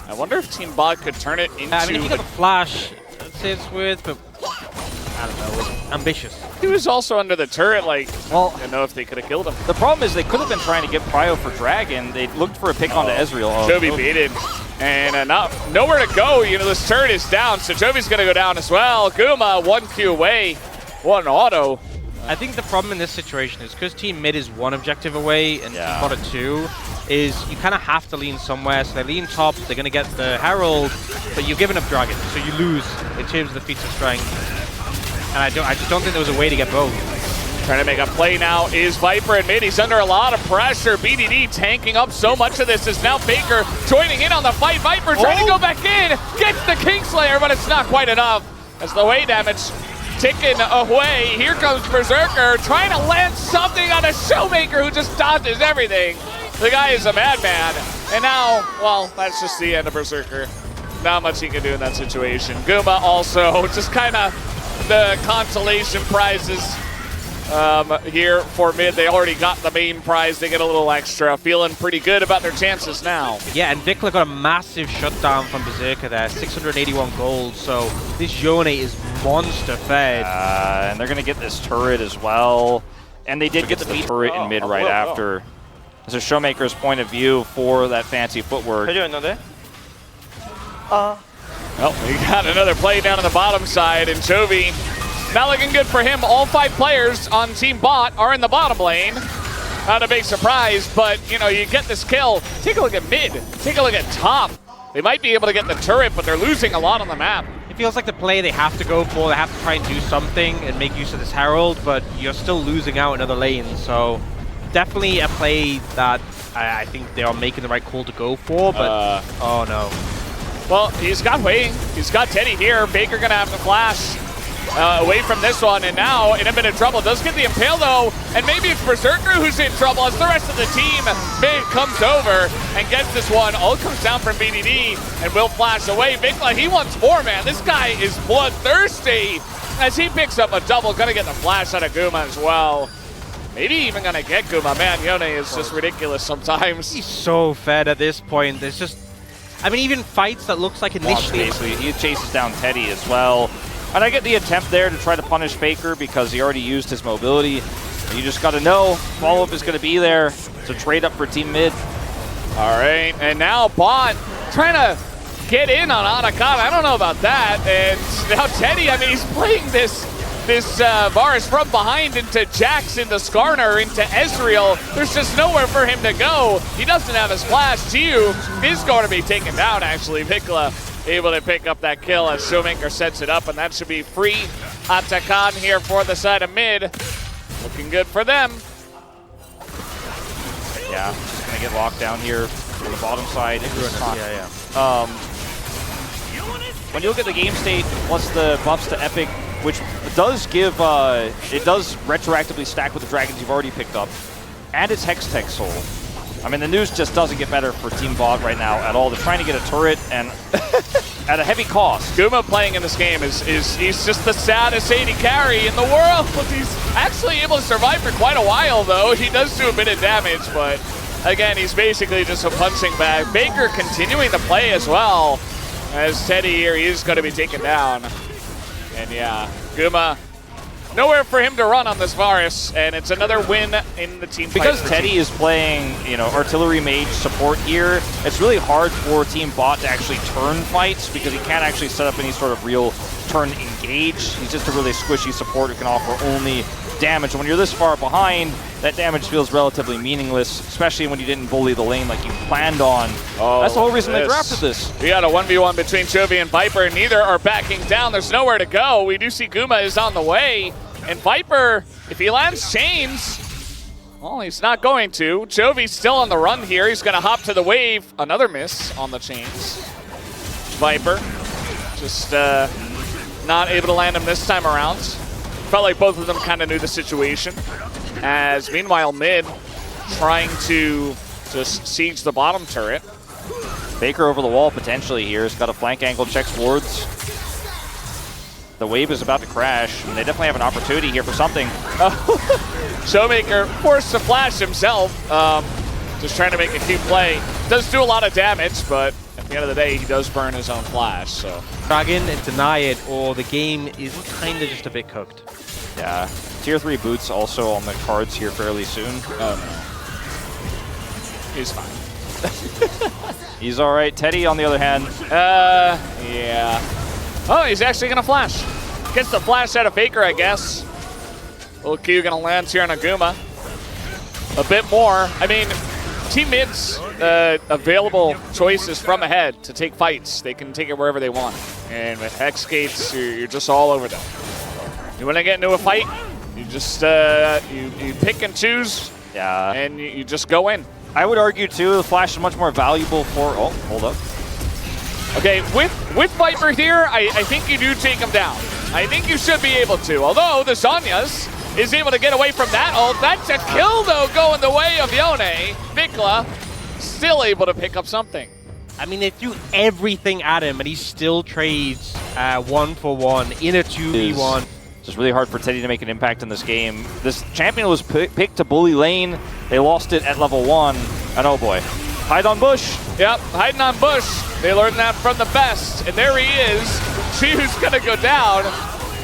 I wonder if Team Bot could turn it into... I mean, if he got the flash, I'd say it's worth, but I don't know, it was ambitious. He was also under the turret, like, well, I don't know if they could have killed him. The problem is they could have been trying to get Prio for Dragon. They looked for a pick onto Ezreal. Chovy baited. And nowhere to go. You know, this turret is down, so Chovy's going to go down as well. Guma, 1Q away, 1 auto. I think the problem in this situation is because Team Mid is 1 objective away and Team Bot are 2, is you kind of have to lean somewhere. So they lean top, they're going to get the Herald, but you're giving up Dragon, so you lose in terms of the feats of strength. And I just don't think there was a way to get both. Trying to make a play now is Viper in mid. He's under a lot of pressure. BDD tanking up so much of this is now Faker joining in on the fight. Viper trying to go back in, gets the Kingslayer, but it's not quite enough. As the way damage ticking away. Here comes Berserker trying to land something on a Showmaker who just dodges everything. The guy is a madman. And now, well, that's just the end of Berserker. Not much he can do in that situation. Guma also just kind of the consolation prizes. Here for mid, they already got the main prize. They get a little extra. Feeling pretty good about their chances now. Yeah, and Vikla got a massive shutdown from Berserker there, 681 gold. So this Yone is monster fed. And they're going to get this turret as well. And they did get the turret in mid right after. This is Showmaker's point of view for that fancy footwork. Well, we got another play down on the bottom side, and Chovy not looking good for him. All 5 players on Team Bot are in the bottom lane. Not a big surprise, but you know, you get this kill. Take a look at mid, take a look at top. They might be able to get the turret, but they're losing a lot on the map. It feels like the play they have to go for. They have to try and do something and make use of this Herald, but you're still losing out in other lanes. So definitely a play that I think they are making the right call to go for, but oh no. Well, he's got Wei, he's got Teddy here. Baker gonna have to flash away from this one, and now in a bit of trouble. Does get the impale though, and maybe it's Berserker who's in trouble as the rest of the team mid comes over and gets this one. All comes down from BDD and will flash away. Vikla, he wants more, man. This guy is bloodthirsty as he picks up a double. Gonna get the flash out of Guma as well. Maybe even gonna get Guma. Man, Yone is just ridiculous sometimes. He's so fed at this point. There's just, I mean, even fights that looks like initially... Basically, he chases down Teddy as well. And I get the attempt there to try to punish Faker because he already used his mobility. You just got to know follow-up is going to be there. So trade up for Team Mid. All right, and now Bot trying to get in on Anakan. I don't know about that. And now Teddy, I mean, he's playing this Varus from behind into Jax, into Skarner, into Ezreal. There's just nowhere for him to go. He doesn't have his flash. Gio is going to be taken down, actually. Vikla able to pick up that kill as Showmaker sets it up, and that should be free Atakan here for the side of mid. Looking good for them. Yeah, just gonna get locked down here on the bottom side. When you look at the game state plus the buffs to Epic, which does give, it does retroactively stack with the dragons you've already picked up, and its Hextech Soul. I mean, the news just doesn't get better for Team Bot right now at all. They're trying to get a turret, and at a heavy cost. Guma playing in this game is he's just the saddest AD carry in the world. He's actually able to survive for quite a while, though. He does do a bit of damage, but again, he's basically just a punching bag. Baker continuing to play as well, as Teddy here, he's going to be taken down. And yeah, Guma, nowhere for him to run on this Varus, and it's another win in the team fight. Because Teddy is playing, you know, artillery mage support here, it's really hard for Team Bot to actually turn fights because he can't actually set up any sort of real turn engage. He's just a really squishy support who can offer only damage. When you're this far behind, that damage feels relatively meaningless, especially when you didn't bully the lane like you planned on. That's the whole reason they drafted this. We got a 1v1 between Chovy and Viper, and neither are backing down. There's nowhere to go. We do see Guma is on the way, and Viper, if he lands chains, well, he's not going to. Chovy's still on the run here. He's going to hop to the wave. Another miss on the chains. Viper just not able to land him this time around. Felt like both of them kind of knew the situation. As meanwhile, mid trying to just siege the bottom turret. Baker over the wall potentially here. He's got a flank angle, checks wards. The wave is about to crash, and they definitely have an opportunity here for something. Showmaker forced to flash himself. Just trying to make a key play. Does do a lot of damage, but at the end of the day, he does burn his own flash. So Dragon and deny it, or the game is kind of just a bit cooked. Yeah. Tier 3 boots also on the cards here fairly soon. Oh no. He's fine. He's all right. Teddy, on the other hand. Yeah. Oh, he's actually going to flash. Gets the flash out of Faker, I guess. Little Q going to land here on Aguma. A bit more. I mean, Team Mid's available choices from ahead to take fights. They can take it wherever they want. And with Hex Gates, you're just all over them. You want to get into a fight, you just you pick and choose, and you just go in. I would argue, too, the flash is much more valuable for... Oh, hold up. Okay, with Viper here, I think you do take him down. I think you should be able to. Although the Zhonya's is able to get away from that ult. That's a kill, though, going the way of Yone. Vikla still able to pick up something. I mean, they threw everything at him, and he still trades 1-for-1 in a 2v1. It's just really hard for Teddy to make an impact in this game. This champion was picked to bully lane. They lost it at level 1. And oh boy. Hide on bush. Yep, hiding on bush. They learned that from the best. And there he is. Chu's going to go down.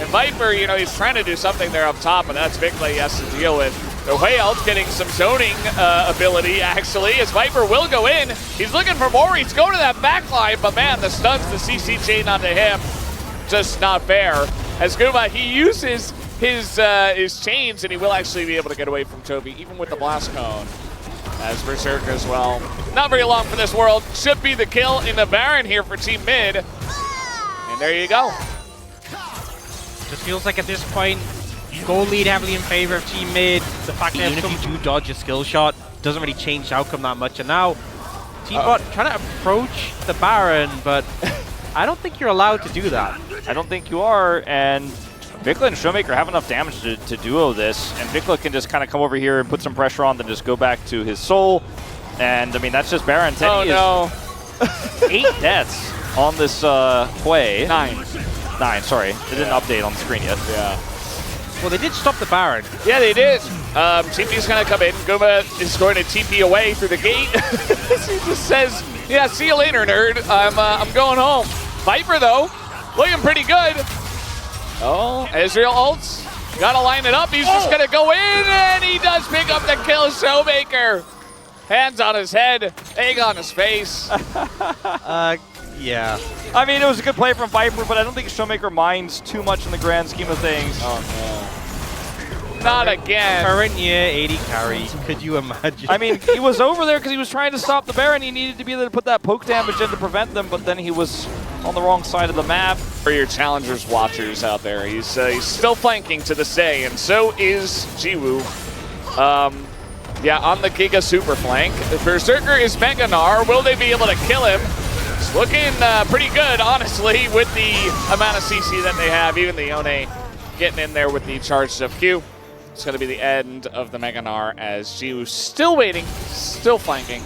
And Viper, you know, he's trying to do something there up top, and that's Vikla he has to deal with. The Whale's getting some zoning ability, actually, as Viper will go in. He's looking for more. He's going to that backline, but man, the stuns, the CC chain onto him, just not fair. As Guma, he uses his chains, and he will actually be able to get away from Chovy, even with the blast cone. As Berserker as well. Not very long for this world. Should be the kill in the Baron here for Team Mid. And there you go. Just feels like at this point, goal lead heavily in favor of Team Mid. The fact that even if you do dodge a skill shot, doesn't really change the outcome that much. And now, Team Bot trying to approach the Baron, but I don't think you're allowed to do that. I don't think you are, and Vikla and Showmaker have enough damage to duo this, and Vikla can just kind of come over here and put some pressure on, then just go back to his soul. And I mean, that's just Baron. Teddy is 8 deaths on this play. 9, sorry. They didn't update on the screen yet. Yeah. Well, they did stop the Baron. Yeah, they did. TP's going to come in. Guma is going to TP away through the gate. He just says, yeah, see you later, nerd. I'm going home. Viper, though, looking pretty good. Oh, Ezreal ults. Got to line it up. He's just going to go in, and he does pick up the kill. Showmaker. Hands on his head, egg on his face. Yeah. I mean, it was a good play from Viper, but I don't think Showmaker minds too much in the grand scheme of things. Oh, no. Not again. Current year 80 carry. Could you imagine? I mean, he was over there because he was trying to stop the Baron. He needed to be able to put that poke damage in to prevent them, but then he was on the wrong side of the map. For your Challengers watchers out there, he's still flanking to this day, and so is Jiwoo. Yeah, on the Giga super flank. Berserker is Meganar. Will they be able to kill him? It's looking pretty good, honestly, with the amount of CC that they have. Even the Yone getting in there with the charged up Q. It's going to be the end of the Meganar as Jiwoo's still waiting, still flanking.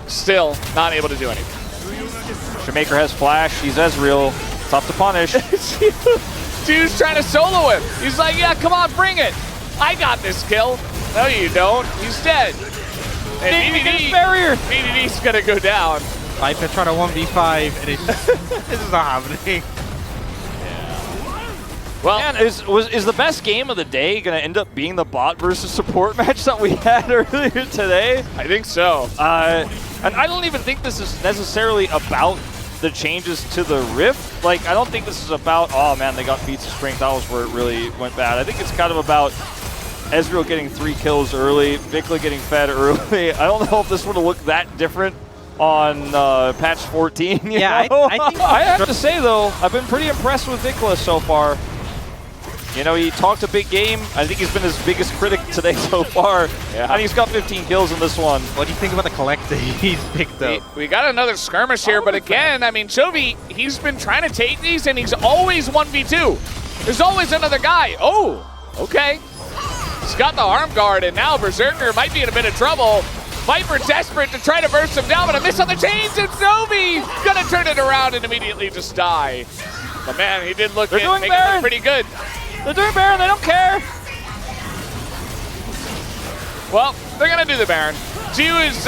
Still not able to do anything. Shoemaker has flash. He's Ezreal. Tough to punish. Jiwoo's trying to solo him. He's like, yeah, come on, bring it. I got this kill. No, you don't. He's dead. And BDD's going to go down. Viper trying to 1v5, and it's this is not happening. Well, man, is the best game of the day going to end up being the bot versus support match that we had earlier today? I think so. And I don't even think this is necessarily about the changes to the Rift. Like, I don't think this is about, oh man, they got beats of strength. That was where it really went bad. I think it's kind of about Ezreal getting 3 kills early, Vikla getting fed early. I don't know if this would have looked that different on patch 14. Yeah, I think I have to say, though, I've been pretty impressed with Vikla so far. You know, he talked a big game. I think he's been his biggest critic today so far. Yeah. And he's got 15 kills in this one. What do you think about the collector he's picked up? We got another skirmish here, but again, I mean, Chovy, he's been trying to take these, and he's always 1v2. There's always another guy. Oh, okay. He's got the arm guard, and now Berserker might be in a bit of trouble. Viper desperate to try to burst him down, but a miss on the chains, and Chovy gonna turn it around and immediately just die. But man, he did look pretty good. They're doing Baron, they don't care. Well, they're gonna do the Baron. Jiwoo is,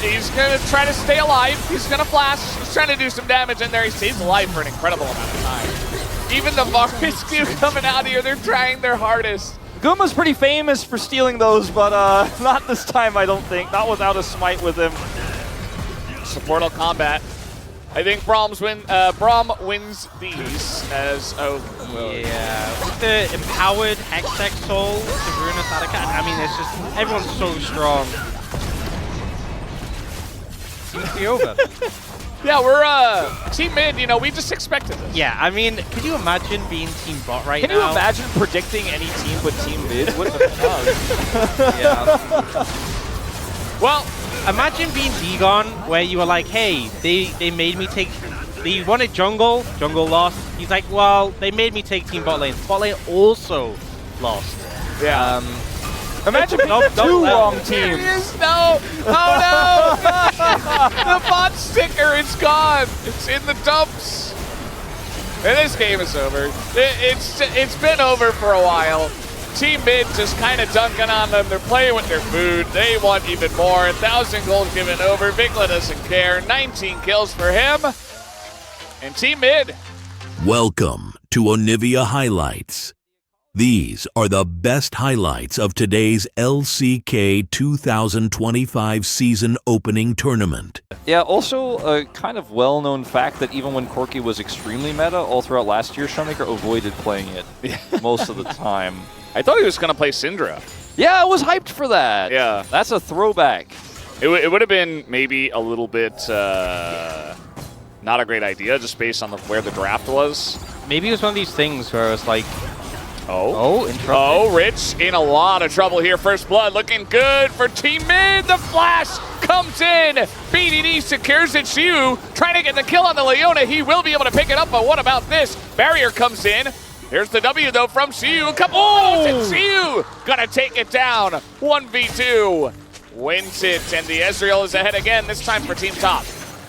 he's gonna try to stay alive. He's gonna flash. He's trying to do some damage in there. He stays alive for an incredible amount of time. Even the Varus Q coming out here, they're trying their hardest. Guma's pretty famous for stealing those, but not this time, I don't think. Not without a smite with him. Supportal combat. I think Braum wins these as yeah, with the empowered Hextech Soul to Bruna Sadaka, I mean, it's just everyone's so strong. Seems to be over. Yeah, we're team mid. You know, we just expected this. Yeah, I mean, could you imagine being team bot right now? Can you imagine predicting any team but team mid? What the fuck? Yeah. Well, imagine being Dagon, where you were like, hey, they made me take, they wanted jungle lost. He's like, well, they made me take team bot lane. Bot lane also lost. Yeah. Imagine two wrong teams. No. Oh no. The bot sticker is gone. It's in the dumps. And this game is over. It's been over for a while. Team mid just kind of dunking on them. They're playing with their food. They want even more. 1,000 gold given over. Vikla doesn't care. 19 kills for him. And team mid. Welcome to Onivia Highlights. These are the best highlights of today's LCK 2025 season opening tournament. Yeah, also a kind of well-known fact that even when Corki was extremely meta, all throughout last year, Shoemaker avoided playing it most of the time. I thought he was going to play Syndra. Yeah, I was hyped for that. Yeah. That's a throwback. It would have been maybe a little bit not a great idea just based on where the draft was. Maybe it was one of these things where it's like, in trouble. Oh, Rich in a lot of trouble here. First blood looking good for Team Mid. The flash comes in. BDD secures it. Xiu trying to get the kill on the Leona. He will be able to pick it up, but what about this? Barrier comes in. Here's the W, though, from Xiu. A couple and Xiu gonna take it down. 1v2. Wins it, and the Ezreal is ahead again, this time for Team Top.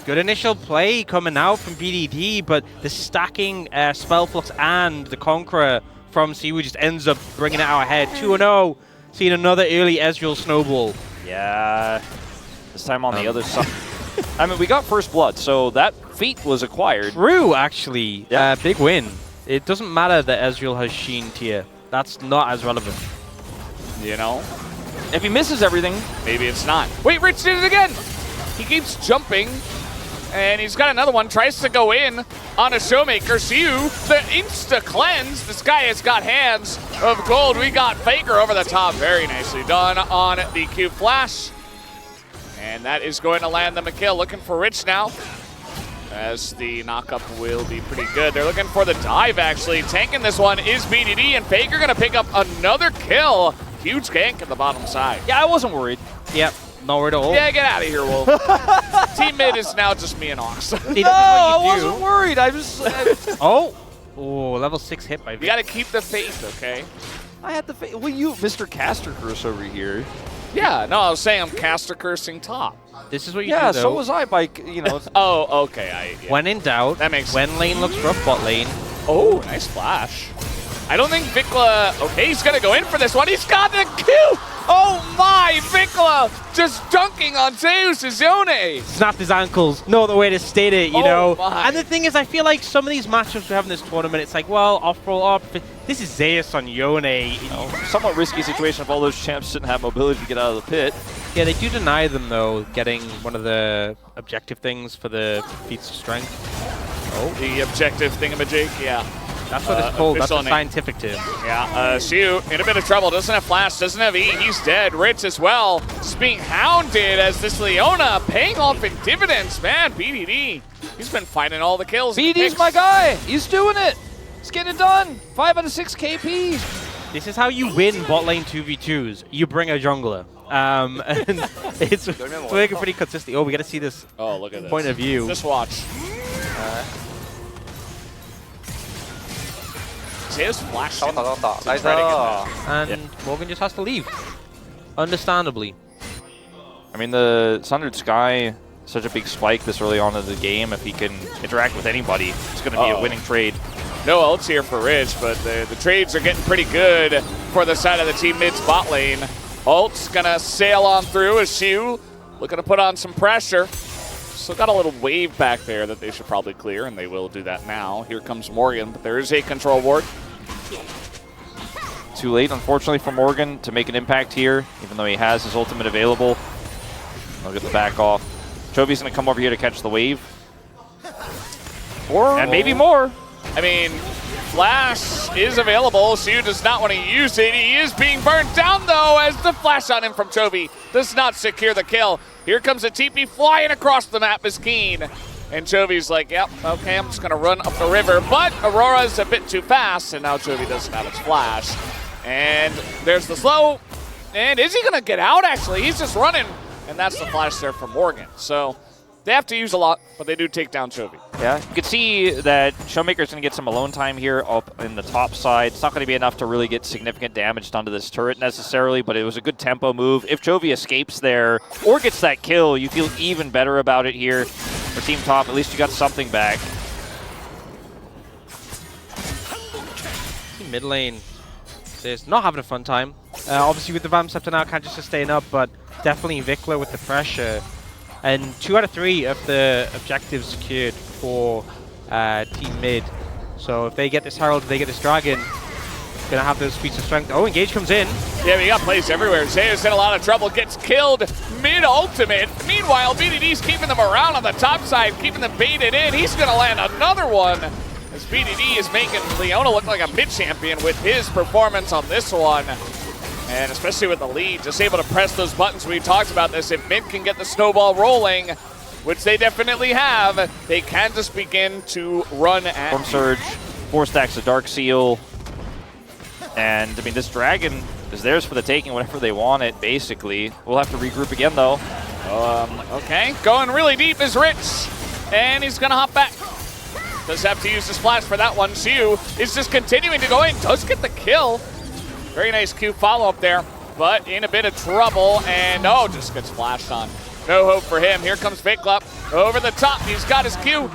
Good initial play coming out from BDD, but the stacking Spell Flux and the Conqueror from Xiu just ends up bringing it out ahead. 2-0, seeing another early Ezreal snowball. Yeah, this time on the other side. I mean, we got first blood, so that feat was acquired. True, actually. Yeah. Big win. It doesn't matter that Ezreal has Sheen tier. That's not as relevant. You know? If he misses everything, maybe it's not. Wait, Rich did it again! He keeps jumping. And he's got another one, tries to go in on a Showmaker. Xiu, the insta-cleanse. This guy has got hands of gold. We got Faker over the top. Very nicely done on the Q flash. And that is going to land them a kill. Looking for Rich now, as the knockup will be pretty good. They're looking for the dive, actually. Tanking this one is BDD, and Faker going to pick up another kill huge gank in the bottom side. Yeah, I wasn't worried. Yep, not worried at all. Yeah, get out of here, Wolf. Team mid is now just me and Ox. See, this is No, I what you wasn't do. worried. I just... Oh, level 6 hit by You Vic. got to keep the faith, okay? I had the... Well, you, Mr. Caster Curse over here. Yeah, no, I was saying I'm caster cursing top. This is what you Yeah, do, though. so was I by, you know... Oh, okay. Yeah. When in doubt, That makes when lane looks rough, bot lane. Oh, nice flash. I don't think Vikla... Okay, he's going to go in for this one. He's got the kill! Oh my, Vikla just dunking on Zeus' Yone. Snapped his ankles. No other way to state it, you Oh know. my. And the thing is, I feel like some of these matchups we have in this tournament, it's like, well, off-roll up. This is Zeus on Yone. Somewhat risky situation if all those champs didn't have mobility to get out of the pit. Yeah, they do deny them, though, getting one of the objective things for the feats of strength. Oh, the objective thingamajig, yeah. That's what it's called. That's official a name. scientific term. Yeah, Siu in a bit of trouble. Doesn't have flash, doesn't have E. He's dead. Rich as well. Just being hounded as this Leona paying off in dividends. Man, BDD, he's been finding all the kills. BD's my guy. He's doing it. He's getting it done. 5 out of 6 KP. This is how you win bot lane 2v2s. You bring a jungler. And it's working pretty consistently. Oh, we got to see this Oh, look at this. point of view. Just watch. Zeus flashed in to try to get that. And Morgan just has to leave. Understandably. I mean, the Sundered Sky, such a big spike this early on in the game. If he can interact with anybody, it's going to be a winning trade. No ults here for Rich, but the trades are getting pretty good for the side of the team mid bot lane. Ult's gonna sail on through as Shu looking to put on some pressure. Still got a little wave back there that they should probably clear, and they will do that now. Here comes Morgan, but there is a control ward. Too late, unfortunately, for Morgan to make an impact here, even though he has his ultimate available. He'll get the back off. Chovy's going to come over here to catch the wave. And maybe more. I mean, Flash is available. Shu does not want to use it. He is being burnt down, though, as the flash on him from Chovy does not secure the kill. Here comes a TP flying across the map as Keen. And Chovy's like, yep, okay, I'm just going to run up the river. But Aurora's a bit too fast, and now Chovy doesn't have its flash. And there's the slow. And is he going to get out, actually? He's just running. And that's the flash there from Morgan. So they have to use a lot, but they do take down Chovy. Yeah, you can see that Showmaker's going to get some alone time here up in the top side. It's not going to be enough to really get significant damage done to this turret necessarily, but it was a good tempo move. If Chovy escapes there or gets that kill, you feel even better about it here. For Team Top, at least you got something back. Mid lane is not having a fun time. Obviously with the Vam Scepter now, can't just sustain up, but definitely Vikla with the pressure. And 2 out of 3 of the objectives secured for Team Mid. So if they get this Herald, if they get this Dragon, gonna have those feats of strength. Oh, Engage comes in. Yeah, we got plays everywhere. Zeus in a lot of trouble, gets killed mid-ultimate. Meanwhile, BDD's keeping them around on the top side, keeping them baited in. He's gonna land another one as BDD is making Leona look like a mid-champion with his performance on this one. And especially with the lead, just able to press those buttons. We talked about this. If mid can get the snowball rolling, which they definitely have, they can just begin to run at Storm Surge, 4 stacks of Dark Seal. And, I mean, this Dragon is theirs for the taking whenever they want it, basically. We'll have to regroup again, though. Okay, going really deep is Rich, and he's gonna hop back. Does have to use his flash for that one. Siu is just continuing to go in, does get the kill. Very nice Q follow-up there, but in a bit of trouble, and oh, just gets flashed on. No hope for him. Here comes Vikla over the top. He's got his Q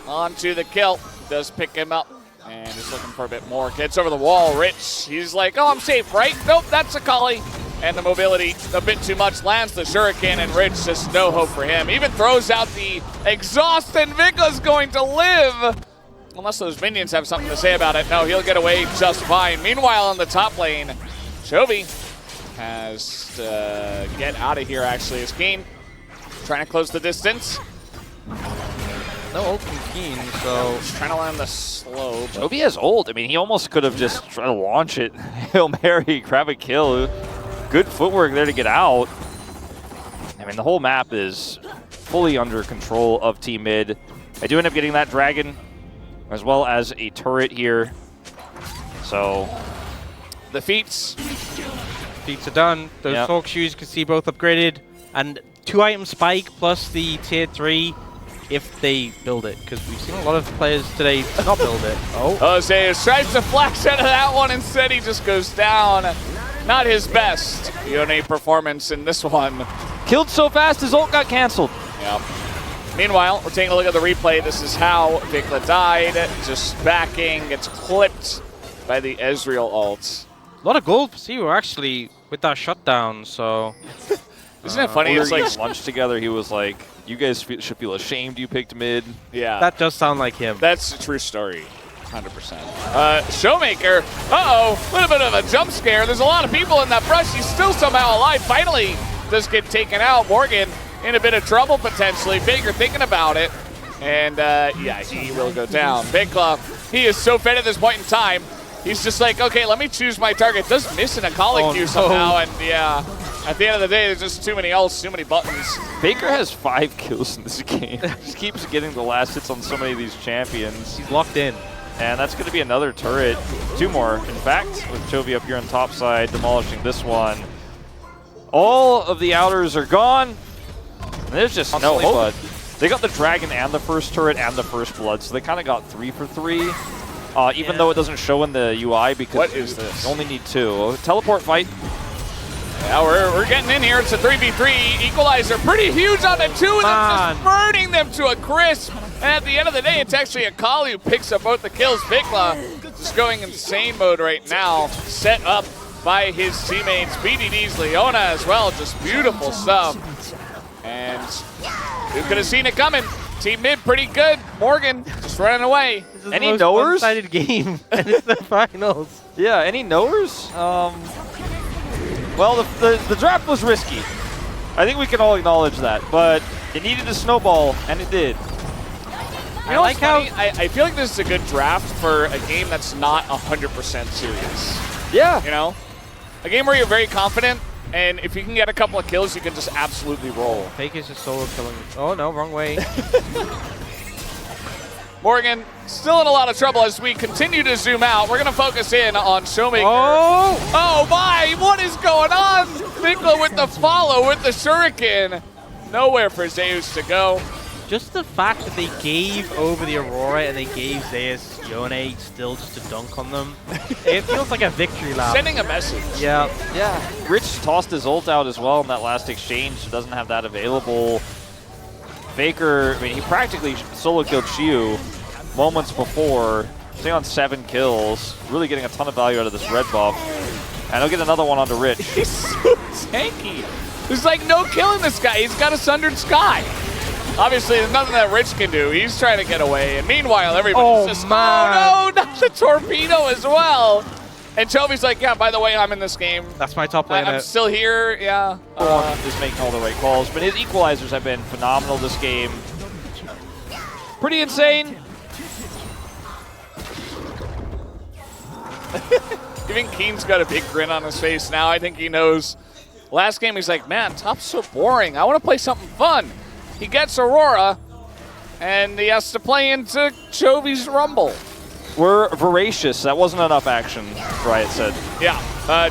onto the kill. Does pick him up, and he's looking for a bit more. Gets over the wall. Rich, he's like, oh, I'm safe, right? Nope, that's a Kali. And the mobility a bit too much. Lands the Shuriken, and Rich just no hope for him. Even throws out the exhaust, and Vikla's going to live. Unless those minions have something to say about it. No, he'll get away just fine. Meanwhile, on the top lane, Chovy has to get out of here, actually, as Keen trying to close the distance. No ult from Keen, so Just trying to land the slow. Chovy has ult. I mean, he almost could have just tried to launch it. Hail Mary, grab a kill. Good footwork there to get out. I mean, the whole map is fully under control of Team Mid. I do end up getting that Dragon, as well as a turret here. So The feats Feats are done. Those Hawk shoes you can see both upgraded. And 2-item spike plus the tier 3 if they build it. Because we've seen a lot of players today not build it. Oh. Jose tries to flash out of that one. Instead, he just goes down. Not his best Yone performance in this one. Killed so fast, his ult got canceled. Yep. Meanwhile, we're taking a look at the replay. This is how Vikla died. Just backing, gets clipped by the Ezreal ult. A lot of gold for Zero actually with that shutdown, so... Isn't it funny? It's like lunch together, he was like, you guys should feel ashamed you picked mid. Yeah. That does sound like him. That's a true story. 100%. Showmaker, a little bit of a jump scare. There's a lot of people in that brush. He's still somehow alive. Finally does get taken out. Morgan in a bit of trouble potentially. Faker thinking about it. And yeah, he will go down. Vikla, he is so fed at this point in time. He's just like, okay, let me choose my target. Does miss an Akali Q somehow, and yeah, at the end of the day, there's just too many ults, too many buttons. Faker has 5 kills in this game. Just keeps getting the last hits on so many of these champions. He's locked in. And that's going to be another turret. 2 more, in fact, with Chovy up here on top side, demolishing this one. All of the outers are gone. And there's just no hope. They got the dragon and the first turret and the first blood, so they kind of got 3 for 3. Even though it doesn't show in the UI because what is this? You only need 2. Teleport fight. Yeah, we're getting in here. It's a 3v3. Equalizer pretty huge on the 2 of them, just burning them to a crisp. And at the end of the day, it's actually Akali who picks up both the kills. Vikla just going insane mode right now, set up by his teammates. BDD's Leona as well, just beautiful stuff. And who could have seen it coming? Team mid pretty good. Morgan just running away. This is any the most knowers? one-sided game, and it's the finals. Yeah, any knowers? Well, the draft was risky. I think we can all acknowledge that, but it needed a snowball, and it did. I like how I feel like this is a good draft for a game that's not 100% serious. Yeah. You know? A game where you're very confident, and if you can get a couple of kills, you can just absolutely roll. Fake is just solo killing. Oh no, wrong way. Morgan still in a lot of trouble as we continue to zoom out. We're going to focus in on Showmaker. Oh my, what is going on? Vikla with the follow with the shuriken. Nowhere for Zeus to go. Just the fact that they gave over the Aurora and they gave Zeus Yone still just to dunk on them. It feels like a victory lap. Sending a message. Yeah. Yeah. Rich tossed his ult out as well in that last exchange, so doesn't have that available. Faker, I mean, he practically solo killed Shiu moments before, staying on 7 kills, really getting a ton of value out of this red buff. And he'll get another one onto Rich. He's so tanky. There's like no killing this guy. He's got a Sundered Sky. Obviously, there's nothing that Rich can do. He's trying to get away. And meanwhile, everybody's just, oh no, not the torpedo as well. And Chovy's like, yeah, by the way, I'm in this game. That's my top lane. I'm still here, yeah. Just making all the right calls. But his equalizers have been phenomenal this game. Pretty insane. Even Keen's got a big grin on his face now. I think he knows. Last game, he's like, man, top's so boring. I want to play something fun. He gets Aurora, and he has to play into Chovy's Rumble. We're voracious. That wasn't enough action, Riot said. Yeah,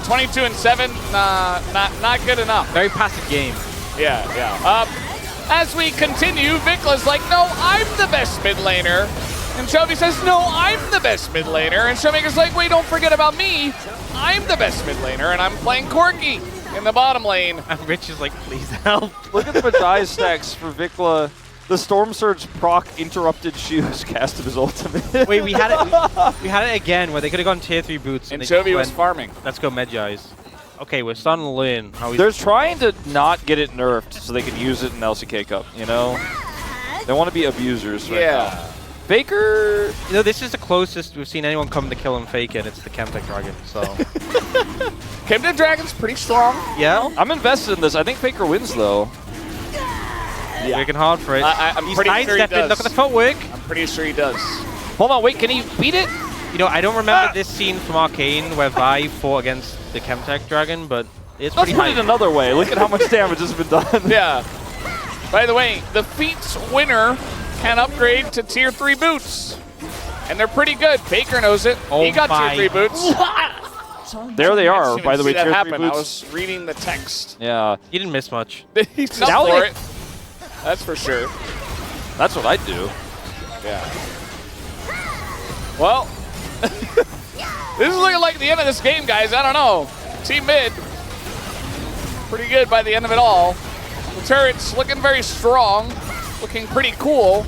22 and 7, not good enough. Very passive game. Yeah, yeah. As we continue, Vikla's like, no, I'm the best mid laner. And Chovy says, no, I'm the best mid laner. And Showmaker's like, wait, don't forget about me. I'm the best mid laner, and I'm playing Corki in the bottom lane. And Rich is like, please help. Look at the die stacks for Vikla. The Storm Surge proc interrupted Shiu's cast of his ultimate. Wait, we had it again where they could have gone tier 3 boots. And Chovy was farming. Let's go Medjai's. Okay, we're starting to learn how we... They're trying to not get it nerfed so they can use it in LCK Cup, you know? They want to be abusers right now. Faker... You know, this is the closest we've seen anyone come to kill him Faker, and it's the Chemtech Dragon, so... Chemtech Dragon's pretty strong. Yeah? I'm invested in this. I think Faker wins, though. Yeah. Working hard for it. I'm He's pretty sure he does. Look at the footwork. I'm pretty sure he does. Hold on, wait, can he beat it? You know, I don't remember this scene from Arcane where Vi fought against the Chemtech Dragon, but it's Let's pretty put it another way. Look at how much damage has been done. Yeah. By the way, the Feats winner can upgrade to tier 3 boots. And they're pretty good. Faker knows it. Oh he got my. tier 3 boots. There they are, by the way. That Tier 3 happened. I boots. was reading the text. Yeah. You didn't miss much. He's Now up for they- it. That's for sure. That's what I'd do. Yeah. Well, this is looking like the end of this game, guys. I don't know. Team mid, pretty good by the end of it all. The turret's looking very strong, looking pretty cool.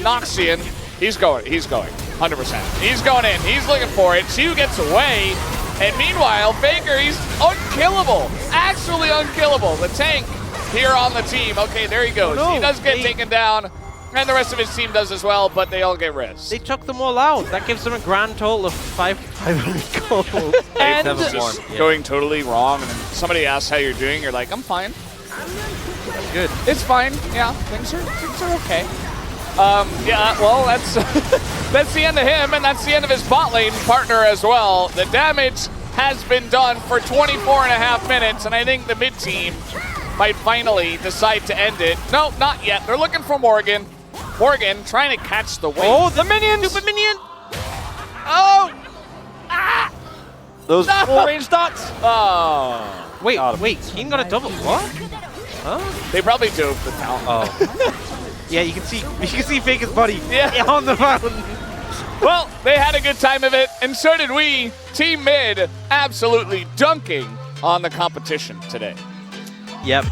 Noxian, he's going, 100%. He's going in, he's looking for it. Chu gets away, and meanwhile, Faker, he's unkillable. Actually unkillable. The tank here on the team. Okay, there he goes. Oh, no. He does get taken down. And the rest of his team does as well, but they all get risked. They took them all out. That gives them a grand total of 500 gold. And Never just won. Yeah. going totally wrong, and then somebody asks how you're doing, you're like, I'm fine. That's good. It's fine. Yeah, things are okay. Yeah, well, that's that's the end of him, and that's the end of his bot lane partner as well. The damage has been done for 24.5 minutes, and I think the mid team might finally decide to end it. No, not yet. They're looking for Morgan. Morgan trying to catch the wave. Oh, the minion! Stupid minion! Oh! Ah! Those No! full range dots. Oh. Wait, Keen got a double. What? Huh? They probably dove the down. Oh. Yeah, you can see Faker's body Yeah. on the mountain. Well, they had a good time of it, and so did we. Team Mid absolutely dunking on the competition today. Yep.